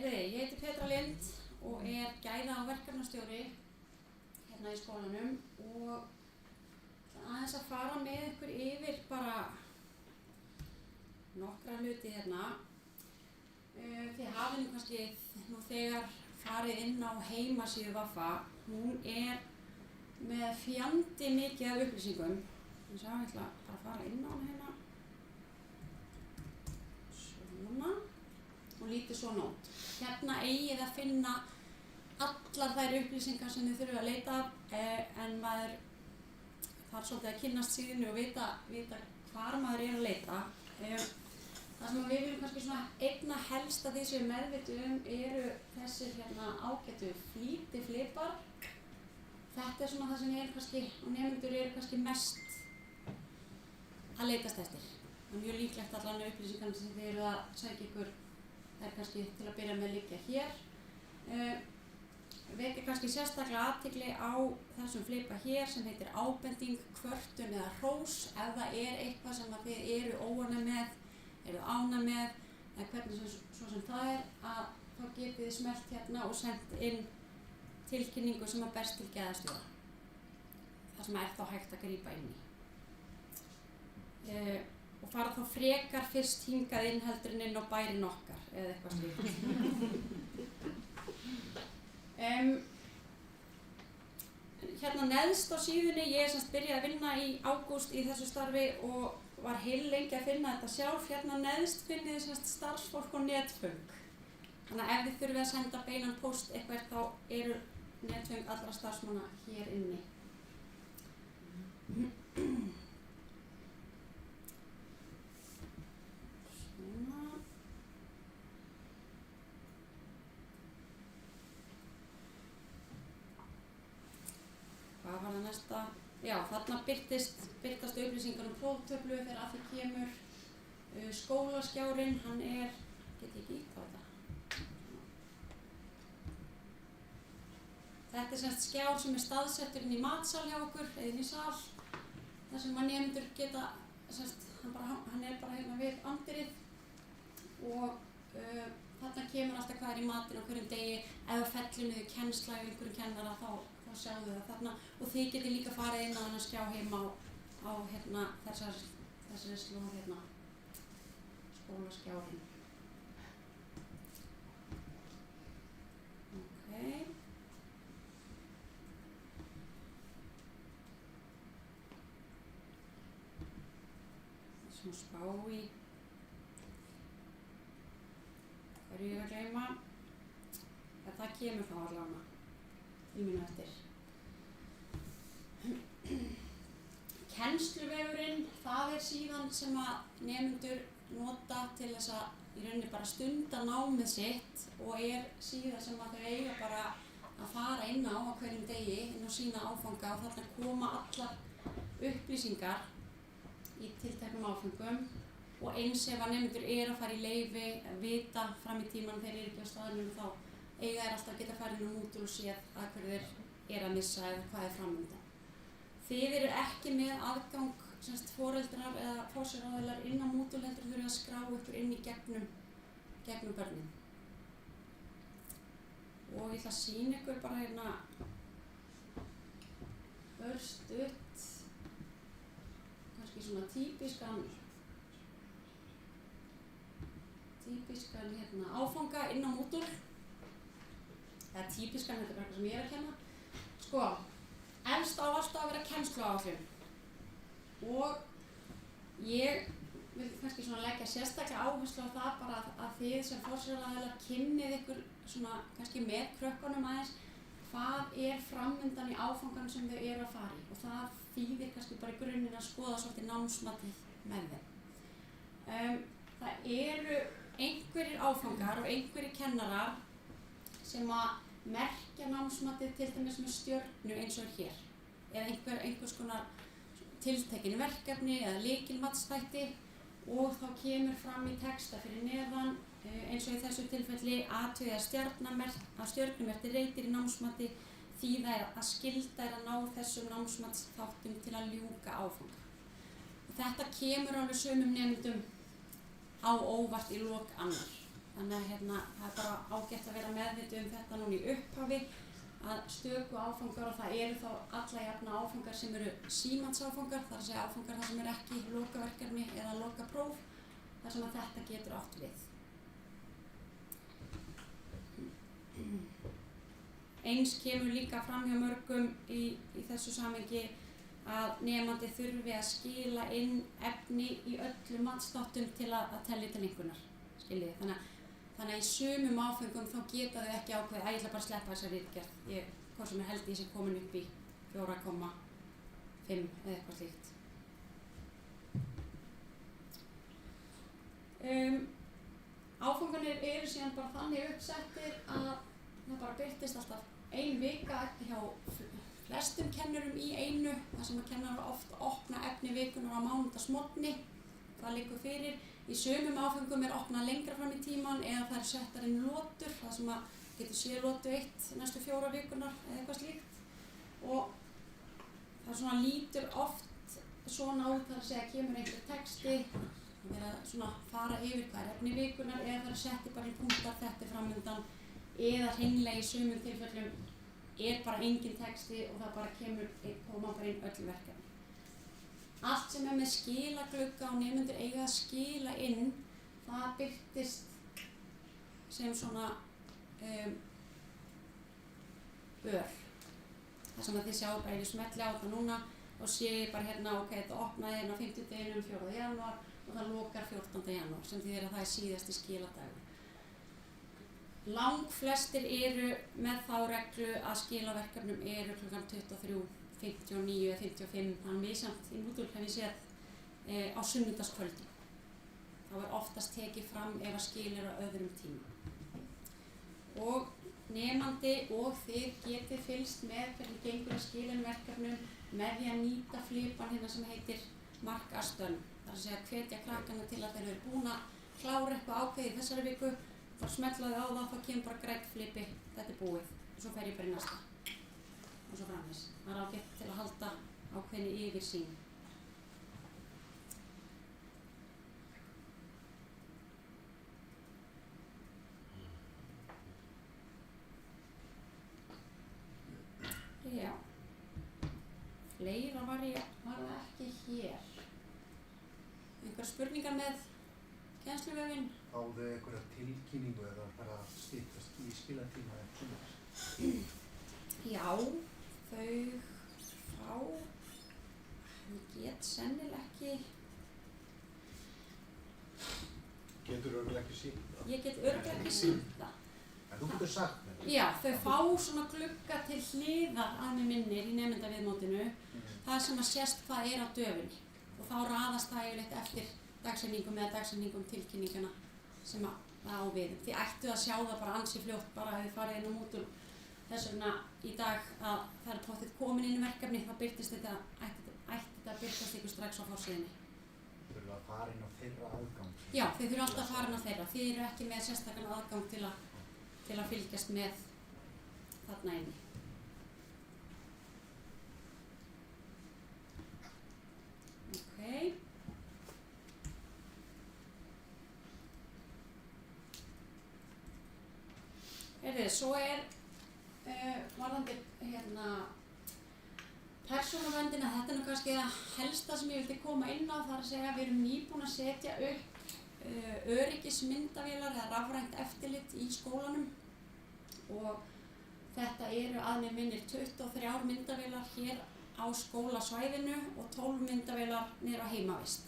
Ég heiti Petra Lind og er gæða- og verkefnastjóri hérna í skólanum og aðeins að fara með ykkur yfir bara nokkra hluti hérna. Þið hafið nú kannski nú þegar farið inn á heimasíðu VAFA. Hún er með fjandi mikið af upplýsingum. Ég ætla bara að fara inn á hana hérna. Svona. Og lítið svona út. Hérna eigið að finna allar þær upplýsingar sem þið þurfið að leita af en maður þarf svolítið að kynnast síðunni og vita hvar maður er að leita. Það sem við viljum kannski svona einna helst að því sem við meðvitum eru þessir hérna ágætu flýtiflipar. Þetta er svona það sem er kannski og nemendur eru kannski mest að leitast eftir. Það er mjög líklegt allan upplýsingarna sem þið eru að sækja ykkur. Það er kannski til að byrja með að liggja hér. Vekja kannski sérstaklega athygli á þessum flipa hér sem heitir ábending, kvörtun eða hrós. Ef það er eitthvað sem að þið eru óánægð með, eru ánægð með, eða hvernig svo sem það er, að þá getið þið smellt hérna og sendt inn tilkynningu sem að berst til gæðastjóra. Það sem er þá hægt að grípa inn í. Og fara þá frekar fyrst hingað inn heldur en inn á bærin okkar eða eitthvað slíkt. Hérna neðst á síðunni, ég er semst byrjað að vinna í ágúst í þessu starfi og var heillengi að finna þetta sjálf. Hérna neðst finnið þið semst starfsfólk og netföng. Þannig að ef þið þurfið að senda beinan póst eitthvað þá eru netföng allra starfsmanna hér inni. Hvað var það næsta? Já, þarna birtast upplýsingar próftöflu þegar að því kemur. Skólaskjárinn, hann er, get ég ekki ítt á þetta. Þetta er semst skjár sem er staðsettur inn í matsal hjá okkur, eða inn í sal. Þar sem að nemendur geta, semst, hann er bara hérna við andirið. Og þarna kemur alltaf hvað er í matinn á hverjum degi. Ef það fellur niður kennsla í einhverjum kennara þá sjáðu það þarna og þið getið líka farið inn á þennan skjá heima á hérna þessari slóð hérna skólaskjárinn. Ok. Svona spá í hverju ég er að gleyma. Það kemur þá allavega í mínu eftir. Kennsluvefurinn, það er síðan sem að nemendur nota til þess að í rauninni bara stunda námið sitt og er síðan sem að þau eiga bara að fara inn á hverjum degi, inn á sína áfanga og þarna koma allar upplýsingar í tilteknum áfangum og eins ef að nemendur að fara í leyfi, vita fram í tíman þeir ekki á staðnum þá eiga alltaf að geta farið inn á Moodle og séð að hverju þeir að missa eða hvað er framöndan. Þið eru ekki með aðgang, semst foreldrar eða forsjáraðilar inn á Moodle heldur þurfið að skrá ykkur inn í gegnum börnin. Og ég ætla að sýna ykkur bara hérna örstutt, kannski svona típiskan hérna áfanga inn á Moodle. eða típiskan, þetta er bara eitthvað sem ég er að kenna. Sko, efst á alltaf að vera kennsluáætlun og ég vil kannski svona leggja sérstaklega áherslu á það bara að þið sem forsjáraaðilar kynnið ykkur svona kannski með krökkunum aðeins hvað er framundan í áfangan sem þau eru að fara í og það þýðir kannski bara í grunninn að skoða svolítið námsmatið með þeim. Það eru einhverjir áfangar og einhverjir kennarar sem að merkja námsmatið til dæmis með stjörnu eins og hér eða einhvers konar tiltekin verkefni eða lykilmatsþætti og þá kemur fram í texta fyrir neðan eins og í þessu tilfelli athugið að stjörnumerkti reitir í námsmati því það er að skylda er að ná þessum námsmatsþáttum til að ljúka áfanga. Og þetta kemur alveg sumum nemendum á óvart í lok annar. Þannig að það er bara ágætt að vera meðvituð þetta núna í upphafi að stöku áfangar og það eru þá alla jafna áfangar sem eru símantsáfangar, þar að segja áfangar þar sem er ekki lokaverkefni eða lokapróf, þar sem að þetta getur átt við. Eins kemur líka fram hjá mörgum í þessu samhengi að nemandi þurfi að skila inn efni í öllum matsþáttum til að telja til einhvernar, skiljið. Þannig að í sumum áfengum þá geta þau ekki ákveðið að ég ætla bara að sleppa þessari ritgerð. Hvort sem held ég sé komin upp í 4,5 eða eitthvað slíkt. Áfangarnir eru síðan bara þannig uppsettir að það bara birtist alltaf ein vika hjá flestum kennurum í einu, þar sem að kennarar oft opna efni vikunar á mánudagsmorgni, það liggur fyrir. Í sumum áfengum er opnað lengra fram í tíman eða það er settar inn lotur, það sem að getur séð lotu 1 næstu 4 vikunar eða eitthvað slíkt. Og það svona lítur oft svona út, þar að segja kemur einhver texti, það er að svona fara yfir hvað er efni vikunar eða það er setti bara í punktar þetta framundan eða hreinlega í sumum tilfellum er bara engin texti og það bara koma bara inn öll verkefni. Allt sem er með skilaglugga og nemendur eiga að skila inn, það birtist sem svona ör. Það sem að þið sjá bara ef ég smelli á þetta núna og sé ég bara ok, þetta opnaði 50. 4. janúar og það lokar 14. janúar sem þýðir að það er síðasti skiladagur. Langflestir eru með þá reglu að skilaverkefnum eru klukkan 23:59 eða 55, þannig misjafnt í Moodle hef ég séð á sunnudagskvöldi. Þá er oftast tekið fram ef að skil eru á öðrum tíma. Og nemandi og þið getið fylgst með hvernig gengur að skila verkefnum með því að nýta flipan sem heitir Mark as done. Það er að segja hvetja krakkana til að þeir eru búin að klára eitthvað ákveðið þessari viku, þá smellaði á það, þá kemur bara grænt flipi, þetta er búið og svo fer ég bara í næsta og svo framvegis. Það er ágætt til að halda ákveðinni yfirsýn. Já, fleira var það ekki hér. Einhver spurningar með kennsluvefinn? Fáðu einhverja tilkynningu eða bara styttast í skilatíma eða svona? Já, þau fá, ég get sennilega ekki. Getur örugglega ekki sýnt það? Ég get örugglega ekki sýnt það. En þú getur sagt mér. Já, þau fá svona glugga til hliðar að mig minnir í nemendaviðmótinu, það sem að sést hvað er á döfinni og þá raðast það yfirleitt eftir dagsetningum eða dagsetningum tilkynningana sem það á við. Þið ættu að sjá það bara ansi fljótt bara ef þið farið inn á Moodle. Þess vegna í dag að það er pottþétt komin inn í verkefni, þá birtist þetta, ætti þetta að birtast ykkur strax á forsíðunni. Þið þurfa að fara inn á þeirra aðgang. Já, þið þurfa alltaf að fara inn á þeirra. Þið eru ekki með sérstakann aðgang til að fylgjast með þarna inni. Ok. Svo er varðandi persónuverndina, þetta er nú kannski það helsta sem ég vildi koma inn á, þar að segja við erum nýbúin að setja upp öryggismyndavélar eða rafrænt eftirlit í skólanum og Þetta eru að mér minnir 23 myndavélar hér á skólasvæðinu og 12 myndavélar niður á heimavist.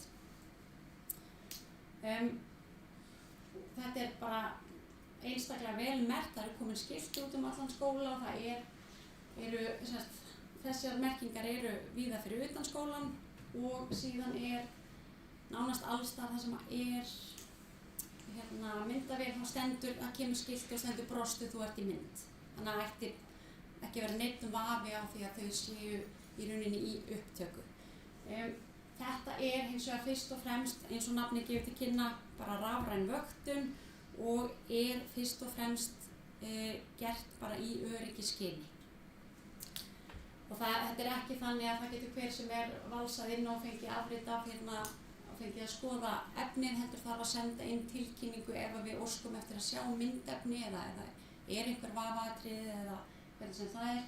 Þetta er bara einstaklega vel merkt, það eru komin skilti út allan skóla og það þessar merkingar eru víða fyrir utan skólan og síðan nánast allstar það sem myndavél, þá stendur, það kemur skilti og stendur brostu, þú ert í mynd. Þannig að ætti ekki vera neitt vafi á því að þau séu í rauninni í upptöku. Þetta hins vegar fyrst og fremst, eins og nafnið gefur til kynna, bara rafræn vöktun og fyrst og fremst gert bara í öryggisskyni. Og þetta ekki þannig að það getur hver sem valsað inn og fengið afrit af og fengið að skoða efnið, heldur þarf að senda inn tilkynningu ef við óskum eftir að sjá myndefni eða einhver vafaatriði eða hvernig sem það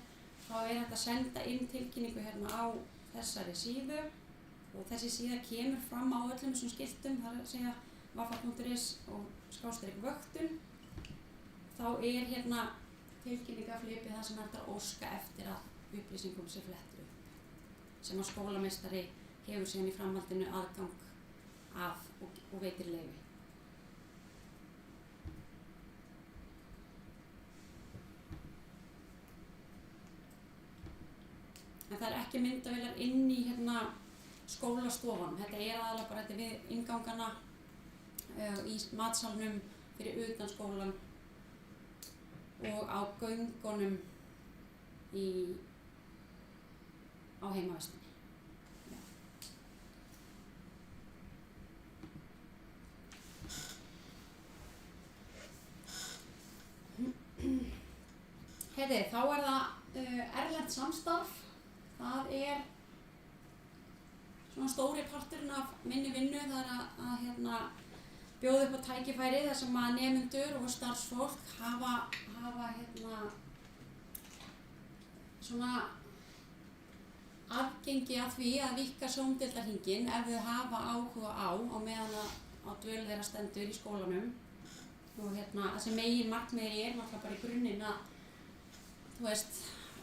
þá hægt að senda inn tilkynningu á þessari síðu og þessi síða kemur fram á öllum þessum skiltum, það að segja vafa.is og /vöktun. Þá tilkynningaflipið það sem hægt að óska eftir að upplýsingum sé flettur upp, sem að skólameistari hefur síðan í framhaldinu aðgang af og veitir leyfi. En það ekki myndavélar inn í skólastofunum. Þetta aðalega bara við inngangana í matsalnum fyrir utan skólan og á göngunum á heimavistinni. Þá það erlent samstarf. Það svona stóri parturinn af minni vinnu, það að bjóða upp á tækifæri þar sem að nemendur og starfsfólk hafa svona afgengi af því að víkka sjóndeildarhringinn ef þau hafa áhuga á meðan á dvöl þeirra stendur í skólanum. Og þessi megin markmiðið náttúrulega bara í grunninn að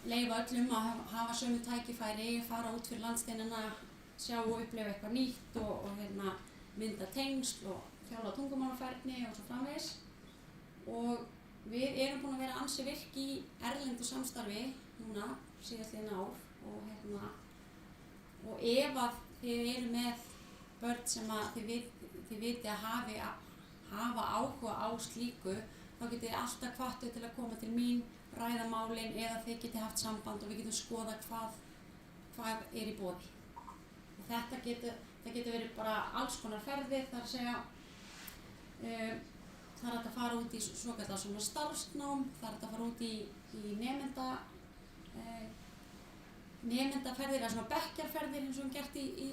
leyfa öllum að hafa sömu tækifæri, fara út fyrir landsteinana, sjá og upplifa eitthvað nýtt og mynda tengsl og þjálfa tungumálafærni og svo framvegis. Og við búin að vera ansi virk í erlendu samstarfi núna síðastliðin ár og ef að þið eru með börn sem að þið viti að hafa áhuga á slíku, þá getið þið alltaf hvattu til að koma til mín, ræða málin eða þið getið haft samband og við getum skoða hvað í boði. Og þetta getur verið bara alls konar ferðir, það að segja það hægt að fara út í svokallað svona starfsnám, það hægt að fara út í nemendaferðir eða svona bekkjarferðir eins og gert í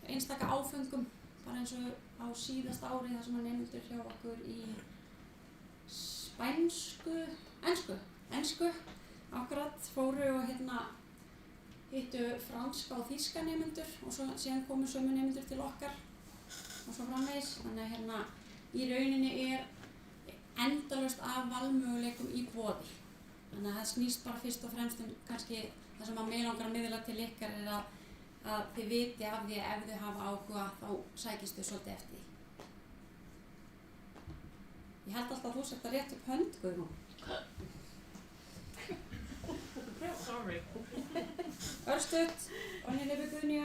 einstaka áföngum, bara eins og á síðasta ári þar sem að nemendur hjá okkur í ensku akkurat fóru og hittu franska og þýska nemendur og síðan komu sömu nemendur til okkar og svo framvegis. Þannig að í rauninni endalaust af valmöguleikum í boði. Þannig að það snýst bara fyrst og fremst kannski það sem að mig langar að miðla til ykkar að þið viti af því að ef þau hafa áhuga þá sækist þau svolítið eftir því. Ég held alltaf að þú sett að rétt upp hönd, Guðrún. Sorry. Örstutt, og hérna við Guðni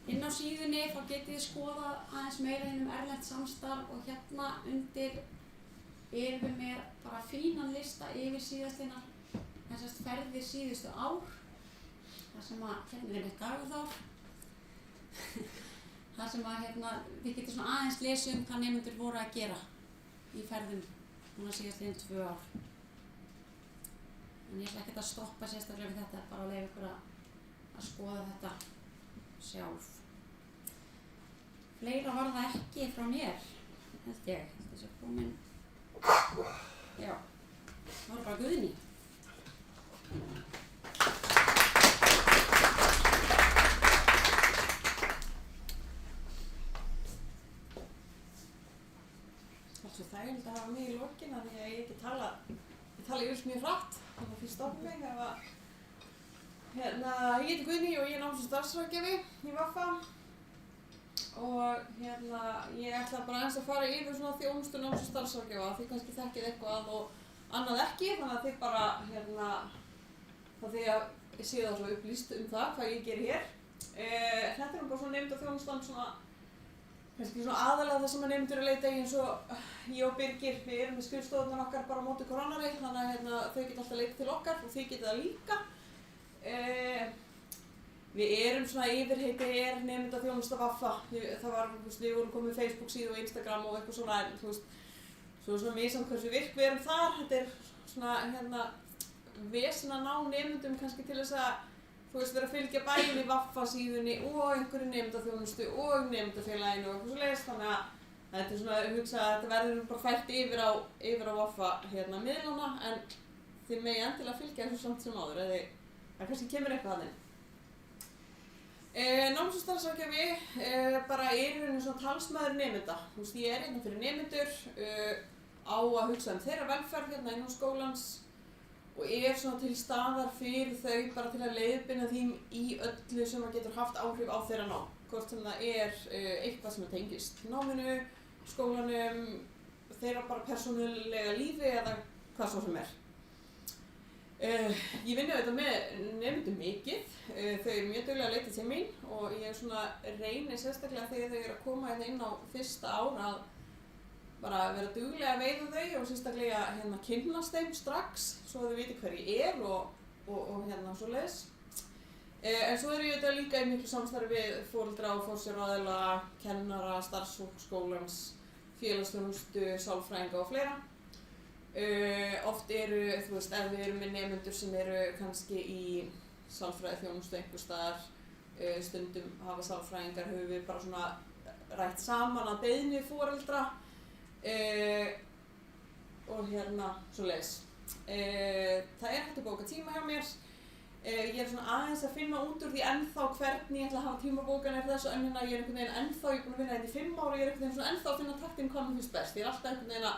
inn á síðunni þá getið þið skoða aðeins meira erlent samstarf og undir erum við með bara fínan lista yfir síðastliðnar ferðir síðustu ár. Það sem að mitt dagurþár. Það sem að við getum svona aðeins lesið hvað nemendur voru að gera í ferðum núna síðastliðin 2 ár. En ég ætla ekkert að stoppa sérstaklega við þetta, bara að leyfa ykkur að skoða þetta sjálf. Fleira var það ekki frá mér, held ég. Þess að komin. Já, það var bara Guðni. þægilegt að hafa mig í lokin af því að ég tala yfirleitt mjög hratt, þannig að því stoppum mig ég heiti Guðný og ég er náms- og starfsráðgjafi í VAFA og ég ætla bara aðeins að fara yfir svona þjónustu náms- og starfsráðgjafa því kannski þekkið eitthvað og annað ekki, þannig að þið bara þá því að ég sé það svo upplýst það hvað ég geri hér. Þetta bara svona nemendaþjónustan svona kannski svona aðalega það sem að nemendur leita í eins og ég og Birgir, við erum með skrifstofunar okkar bara á móti koronari, þannig að þau geta alltaf leita til okkar og þið geta það líka. Við erum svona yfirheiti nemendaþjónusta VAFA. Það var, við vorum komið Facebook síðu og Instagram og eitthvað svona, en svo svona misjafnt hversu virk við erum þar. Þetta er svona vesen að ná nemendum kannski til þess að vera að fylgja bæði VAFA síðunni og einhverju nemendaþjónustu og nemendafélaginu og eitthvað svoleiðis, þannig að þetta er svona hugsað að þetta verður bara fært yfir á VAFA miðlana, en þið megi endilega fylgja þessu samt sem áður eða það kannski kemur eitthvað að þeim. Náms- og starfsráðgjafi bara er í rauninni svona talsmaður nemenda. Ég er hérna fyrir nemendur á að hugsa þeirra velferð innan skólans og er svona til staðar fyrir þau bara til að leiðbeina þeim í öllu sem að getur haft áhrif á þeirra nám. Hvort sem það er eitthvað sem tengist náminu, skólanum, þeirra bara persónulega lífi eða hvað svo sem er. Ég vinni auðvitað með nemendum mikið, þau eru mjög duglega að leita til mín og ég svona reyni sérstaklega þegar þau eru að koma inn á fyrsta ár að bara vera duglega að veiða þau og sérstaklega kynnast þeim strax svo að þau viti hver ég er og svoleiðis. En svo eru ég auðvitað líka í miklu samstarfi við foreldra og forsjáraðila, kennara, starfsfólk skólans, félagsþjónustu, sálfræðinga og fleira. Oft eru, ef við erum með nemendur sem eru kannski í sálfræðiþjónustu einhvers staðar, stundum hafa sálfræðingar, höfum við bara svona rætt saman að beiðni foreldra og svoleiðis. Það er hægt að bóka tíma hjá mér. Ég er svona aðeins að finna út úr því ennþá hvernig ég ætla að hafa tímabókanir þessu, en ég er einhvern veginn ennþá, ég er búin að vinna þetta í 5 ára og ég er einhvern veginn svona ennþá að finna taktinn hvað mér finnst best. Ég er alltaf einhvern veginn að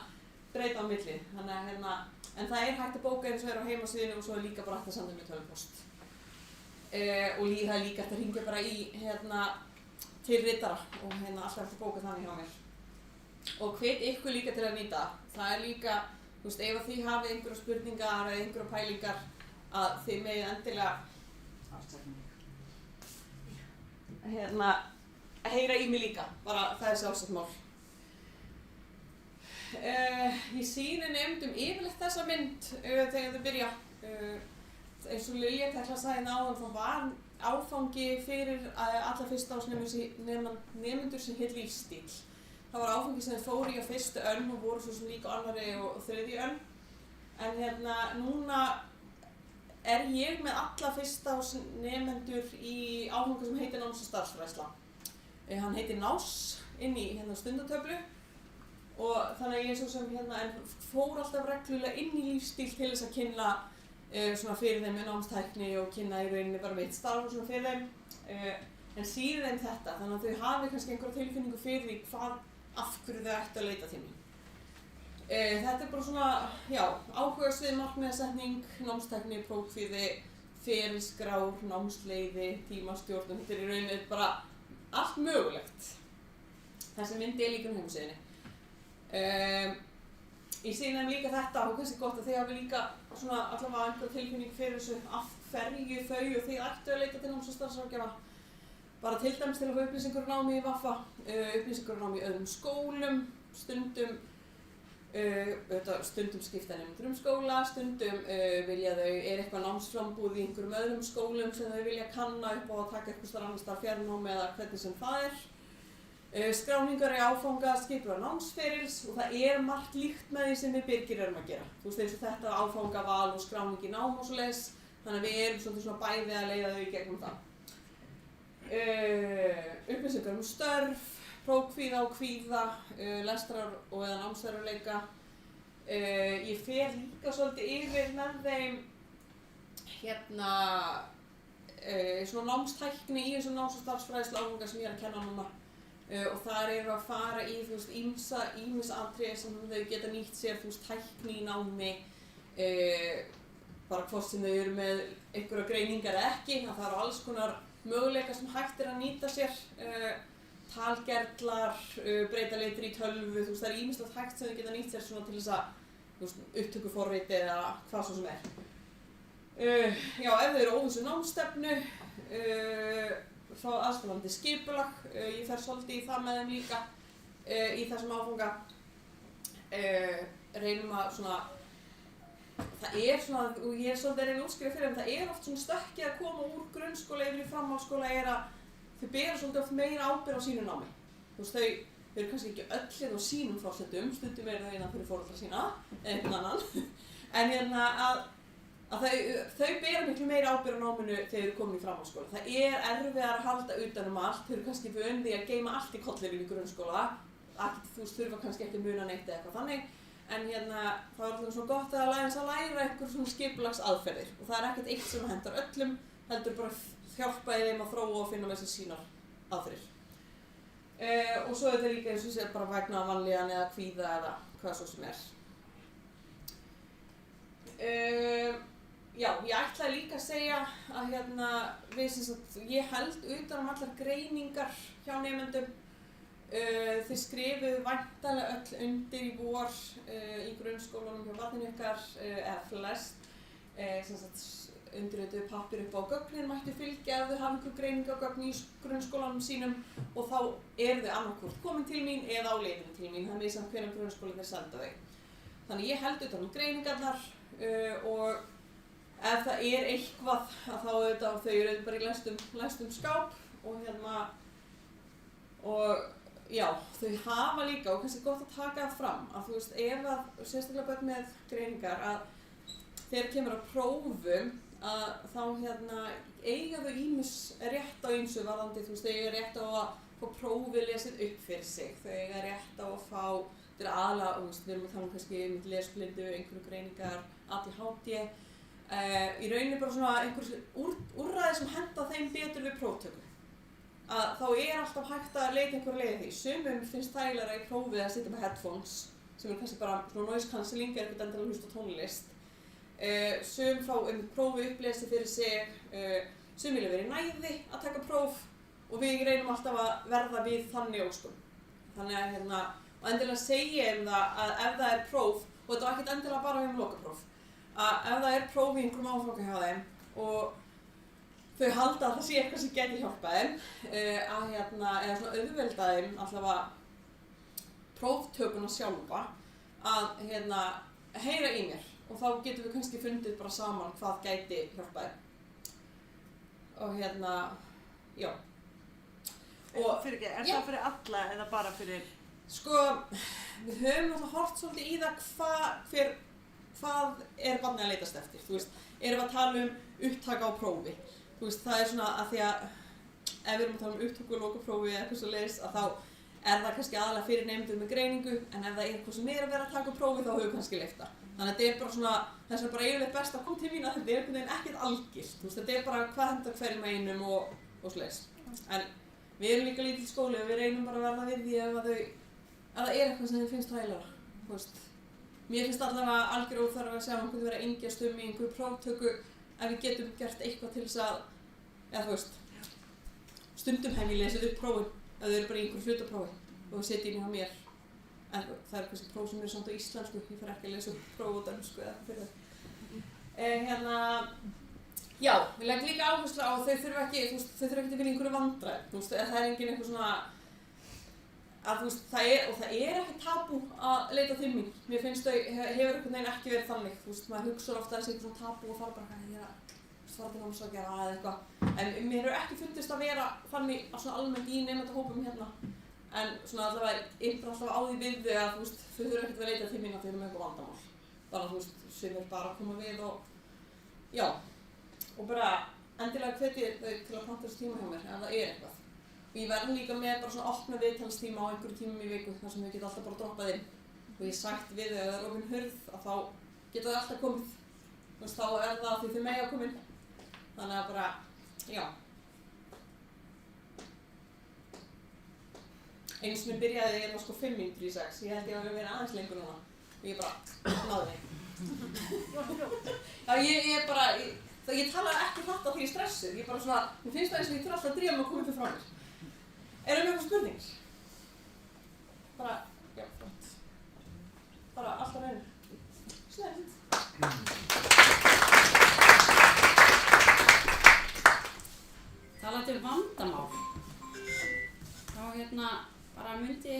breyta á milli, þannig að en það er hægt að bóka eins og er á heimasíðunni og svo er líka bara hægt að senda mér tölvupost. Og það er líka hægt að hringja bara í til ritara og alltaf hægt að bóka þannig hjá mér. Og hvet ykkur líka til að nýta. Það er líka, ef þið hafið einhverja spurningar eða einhverja pælingar að þið megið endilega heyra í mig líka, bara það er sjálfsagt mál. Ég sýni nemendum yfirleitt þessa mynd þegar þau byrja. Eins og Lilja Tekla sagði áðan, það var áfangi fyrir alla fyrsta árs nemendur sem hét lífsstíl. Það var áfangi sem þeir fóru í á fyrstu önn og voru svo sem líka annarri og þriðju önn. En núna er ég með alla fyrsta árs nemendur í áfangi sem heitir náms- og starfsfræðsla. Hann heitir NÁS inn í stundatöflu. Og þannig að ég svo sem fór alltaf reglulega inn í lífsstíl til þess að kynna svona fyrir þeim með námstækni og kynna í rauninni bara mitt starf og svona fyrir þeim. En síður þeim þetta, þannig að þau hafi kannski einhverja tilfinningu fyrir því af hverju þau ættu að leita til mín. Þetta er bara svona, áhugasvið, markmiðasetning, námstækni, prófkvíði, ferilskrár, námsleiði, tímastjórn, þetta er í rauninni bara allt mögulegt. Þessi myndi er líka heimasíðunni. Ég sýni þeim líka þetta og kannski gott að þið hafi líka svona allavega einhver tilfinning fyrir þessu af hverju þau og þið ættu að leita til náms- og starfsráðgjafa. Bara til dæmis til að fá upplýsingur um námi í VAFA, upplýsingur um námi í öðrum skólum, stundum skipta nemendur skóla, stundum vilja þau, er eitthvað námsframbúð í einhverjum öðrum skólum sem þau vilja kanna upp og taka eitthvað starf annars staðar fjarnámi eða hvernig sem það er. Skráningar í áfanga, skipulag námsferils og það er margt líkt með því sem við Birgir erum að gera. Eins og þetta áfangaval og skráning í nám og svoleiðis, þannig að við erum svona bæði að leiða þau í gegnum það. Upplýsingar um störf, prófkvíða og kvíða, lestrar og eða námsverðarleika. Ég fer líka svolítið yfir með þeim svona námstækni í þessum náms- og starfsfræðslu áfanga sem ég er að kenna núna. og þar erum við að fara í, þú veist, ýmis atriði sem þau geta nýtt sér, þú veist, tækni í námi, bara hvort sem þau eru með einhverja greiningar eða ekki, að það eru alls konar möguleika sem hægt að nýta sér, talgerðlar, breyta litir í tölvu, þú veist, það er ýmislegt hægt sem þau geta nýtt sér svona til þess að, þú veist, upptökuforriti eða hvað svo sem er. Já, ef þau eru óvissu námsstefnu, frá aðstæðandi skipulag, ég fer svolítið í það með þeim líka í þessum áfanga. Reynum að svona, það er svona, og ég er svolítið að reyna að útskýra fyrir þeim, það er oft svona stökkið að koma úr grunnskóla yfir í framhaldsskóla er að þau bera svolítið oft meira ábyrgð á sínu námi. Þú veist, þau eru kannski ekki öll hérna á sínum forsendum, stundum eru þau innan fyrir foreldra sína, eða einhvern annan, en hérna að þau bera miklu meira ábyrgð á náminu þegar þau eru komin í framhaldsskóla. Það er erfiðar að halda utan allt, þau eru kannski vön því að geyma allt í kollinum í grunnskóla, þú veist, þurfa kannski ekki að muna neitt eða eitthvað þannig, en hérna það er alltaf svo gott að læra einhver svona skipulagsaðferðir og það er ekkert eitt sem hentar öllum, heldur bara hjálpa þeim að þróa og finna með sér sínar aðferðir. Og svo er þetta líka eins og sér bara vegna vanlíðan eða kvíða eða hvað svo sem er. Já, ég ætlaði líka að segja að hérna, ég held utan allar greiningar hjá nemendum. Þið skrifuðu væntanlega öll undir í vor í grunnskólanum hjá barninu ykkar, eða flest, undirrituðu pappír upp á gögnin mættu fylgja ef þau hafa einhver greiningargögn í grunnskólanum sínum og þá eru þau annarkvort komin til mín eða á leiðinni til mín, það er misjafnt hvenær grunnskólinn þeir senda þau. Þannig ég held utan greiningarnar og ef það er eitthvað að þá auðvitað þau eru bara í læstum skáp og hérna og já, þau hafa líka og kannski gott að taka það fram að þú veist ef að sérstaklega börn með greiningar að þegar kemur að prófum að þá hérna eiga þau ýmis rétt á ýmsu varðandi, þú veist, þau eiga rétt á að fá prófið lesið upp fyrir sig, þau eiga rétt á að fá, þetta er aðalega, þú veist, við erum að tala kannski lesblindu, einhverju greiningar, ADHD, í rauninni bara svona einhverju úrræði sem henta þeim betur við próftöku. Að þá er alltaf hægt að leita einhverju leið því, sumum finnst þægilegra í prófið að sitja með headphones, sem er kannski bara svona noise cancelling, er ekkert endilega að hlusta á tónlist. Sum fá prófi upplesi fyrir sig, sum vilja vera í næði að taka próf og við reynum alltaf að verða við þannig óskum. Þannig að hérna, og endilega segja það að ef það er próf, og þetta var ekkert endilega bara lokapróf, að ef það er próf í einhverjum áfanga hjá þeim og þau halda að það sé eitthvað sem geti hjálpað þeim, að hérna, eða svona auðvelda þeim allavega próftökuna sjálfa, að hérna, heyra í mér. Og þá getum við kannski fundið bara saman hvað gæti hjálpaði. Og hérna, já. Og, er það fyrir alla eða bara fyrir? Sko, við höfum alltaf hort svolítið í það hvað er barnið að leitast eftir. Þú veist, erum við að tala upptaka á prófi. Þú veist, það er svona að því að ef við erum að tala upptöku og lokaprófi eða eitthvað svo leiðis að þá er það kannski aðalega fyrir nemendur með greiningu en ef það er eitthvað sem er að vera að taka prófi þá höfum við kannski leyft það. Þannig að þetta er bara svona, þess að bara eiginlega best að koma til mín að þetta er einhvern veginn ekkert algilt. Þú veist, þetta er bara hvað hentar hverjum einum og svoleiðis. En við erum líka lítill skóli og við reynum bara að verða við því ef það er eitthvað sem þeim finnst hægilegra. Þú veist, mér finnst allavega algjör óþarfi að sjá einhvern vera yngjast í einhverju próftöku ef við getum gert eitthvað til þess að, eða þú veist, stundum hef ég lesið upp prófin ef þau eru bara í einhverju hlutaprófi og þau setja inn hjá mér. En það er kannski próf sem eru samt á íslensku, ég fer ekki að lesa upp próf á dönsku eða eitthvað fyrir það. Hérna, já, við leggjum líka áherslu á að þau þurfa ekki, þú veist, þau þurfa ekki að vinna einhverju vandræði, þú veist, það er engin eitthvað svona, að þú veist, það er ekki tabú að leita til mín. Mér finnst þau, hefur einhvern veginn ekki verið þannig, þú veist, maður hugsa ofta að það sé eitthvað svona tabú og fara bara hvað ég fara til námsráðgjafa eða eitthvað. En mér hefur ekki fundist að vera þannig svona almennt í nemendahópum hérna. En svona allavega bara alltaf á því við þau að þú veist, þau þurfa ekkert að leita til mín að þau eru með eitthvað vandamál. Þannig að þú veist, sumir bara að koma við og já, og bara endilega hvetja þau til að panta þessu tíma hjá mér ef það er eitthvað. Og ég verð líka með bara svona opna viðtalstíma á einhverju tímum í viku þar sem þau geta alltaf bara droppað inn. Og ég sagt við þau að það er opin hurð að þá geta þau alltaf komið. Þú veist, þá er það því þau mega komin. Þannig að bara, já. Einu sinni byrjaði ég sko 5 mínútur í 6, ég held ég að vera aðeins lengur núna og ég bara náði mig. Já, ég bara, ég tala ekki hratt á því ég er stressuð, ég bara svona, mér finnst það eins og ég þurfa alltaf að drífa mig að koma upp frá mér. Erum við eitthvað spurningar? Bara, já, flott. Bara alltaf reynir. Snett. Talandi vandamál. Þá bara myndi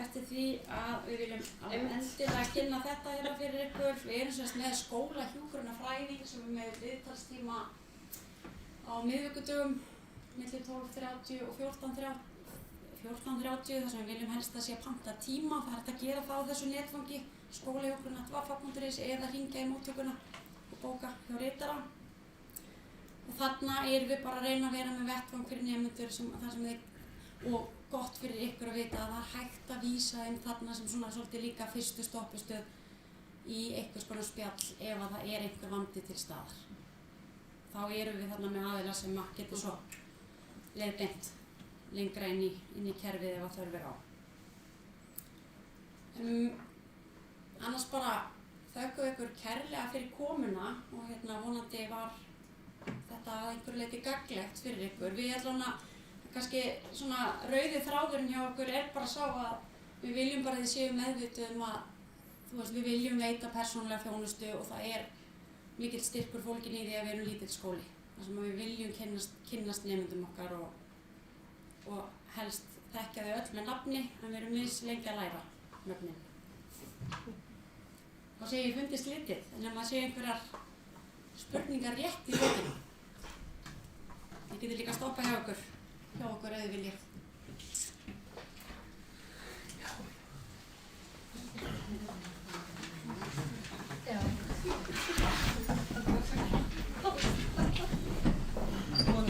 eftir því að við viljum endilega kynna þetta fyrir ykkur. Við erum semst með skólahjúkrunarfræðing sem er með viðtalstíma á miðvikudögum milli 12:30 og 14:30 þar sem við viljum helst að sé að panta tíma. Það er hægt að gera það á þessu netfangi skólahjúkrun@vaffa.is eða hringja í móttökuna og bóka hjá ritara. Og þarna erum við bara að reyna að vera með vettvang fyrir nemendur og gott fyrir ykkur að vita að það er hægt að vísa þeim þarna sem svona svolítið líka fyrstu stoppistöð í einhvers konar spjall ef að það er einhver vandi til staðar. Þá erum við þarna með aðila sem getur svo leiðbeint lengra inn í kerfið ef að þörf er á. Annars bara þökkum við ykkur kærlega fyrir komuna og vonandi var þetta að einhverju leyti gagnlegt fyrir ykkur. Við kannski svona rauði þráðurinn hjá okkur er bara sá að við viljum bara að þið séu meðvituð að við viljum veita persónulega þjónustu og það er mikill styrkur fólginn í því að við erum lítill skóli. Þar sem við viljum kynnast nemendum okkar og helst þekkja þau öll með nafni en við erum mislengi að læra nöfnin. Þá segi ég fundist litið en ef maður sé einhverjar spurningar rétt í lokinu. Þið getur líka að stoppa hjá okkur ef þið viljið.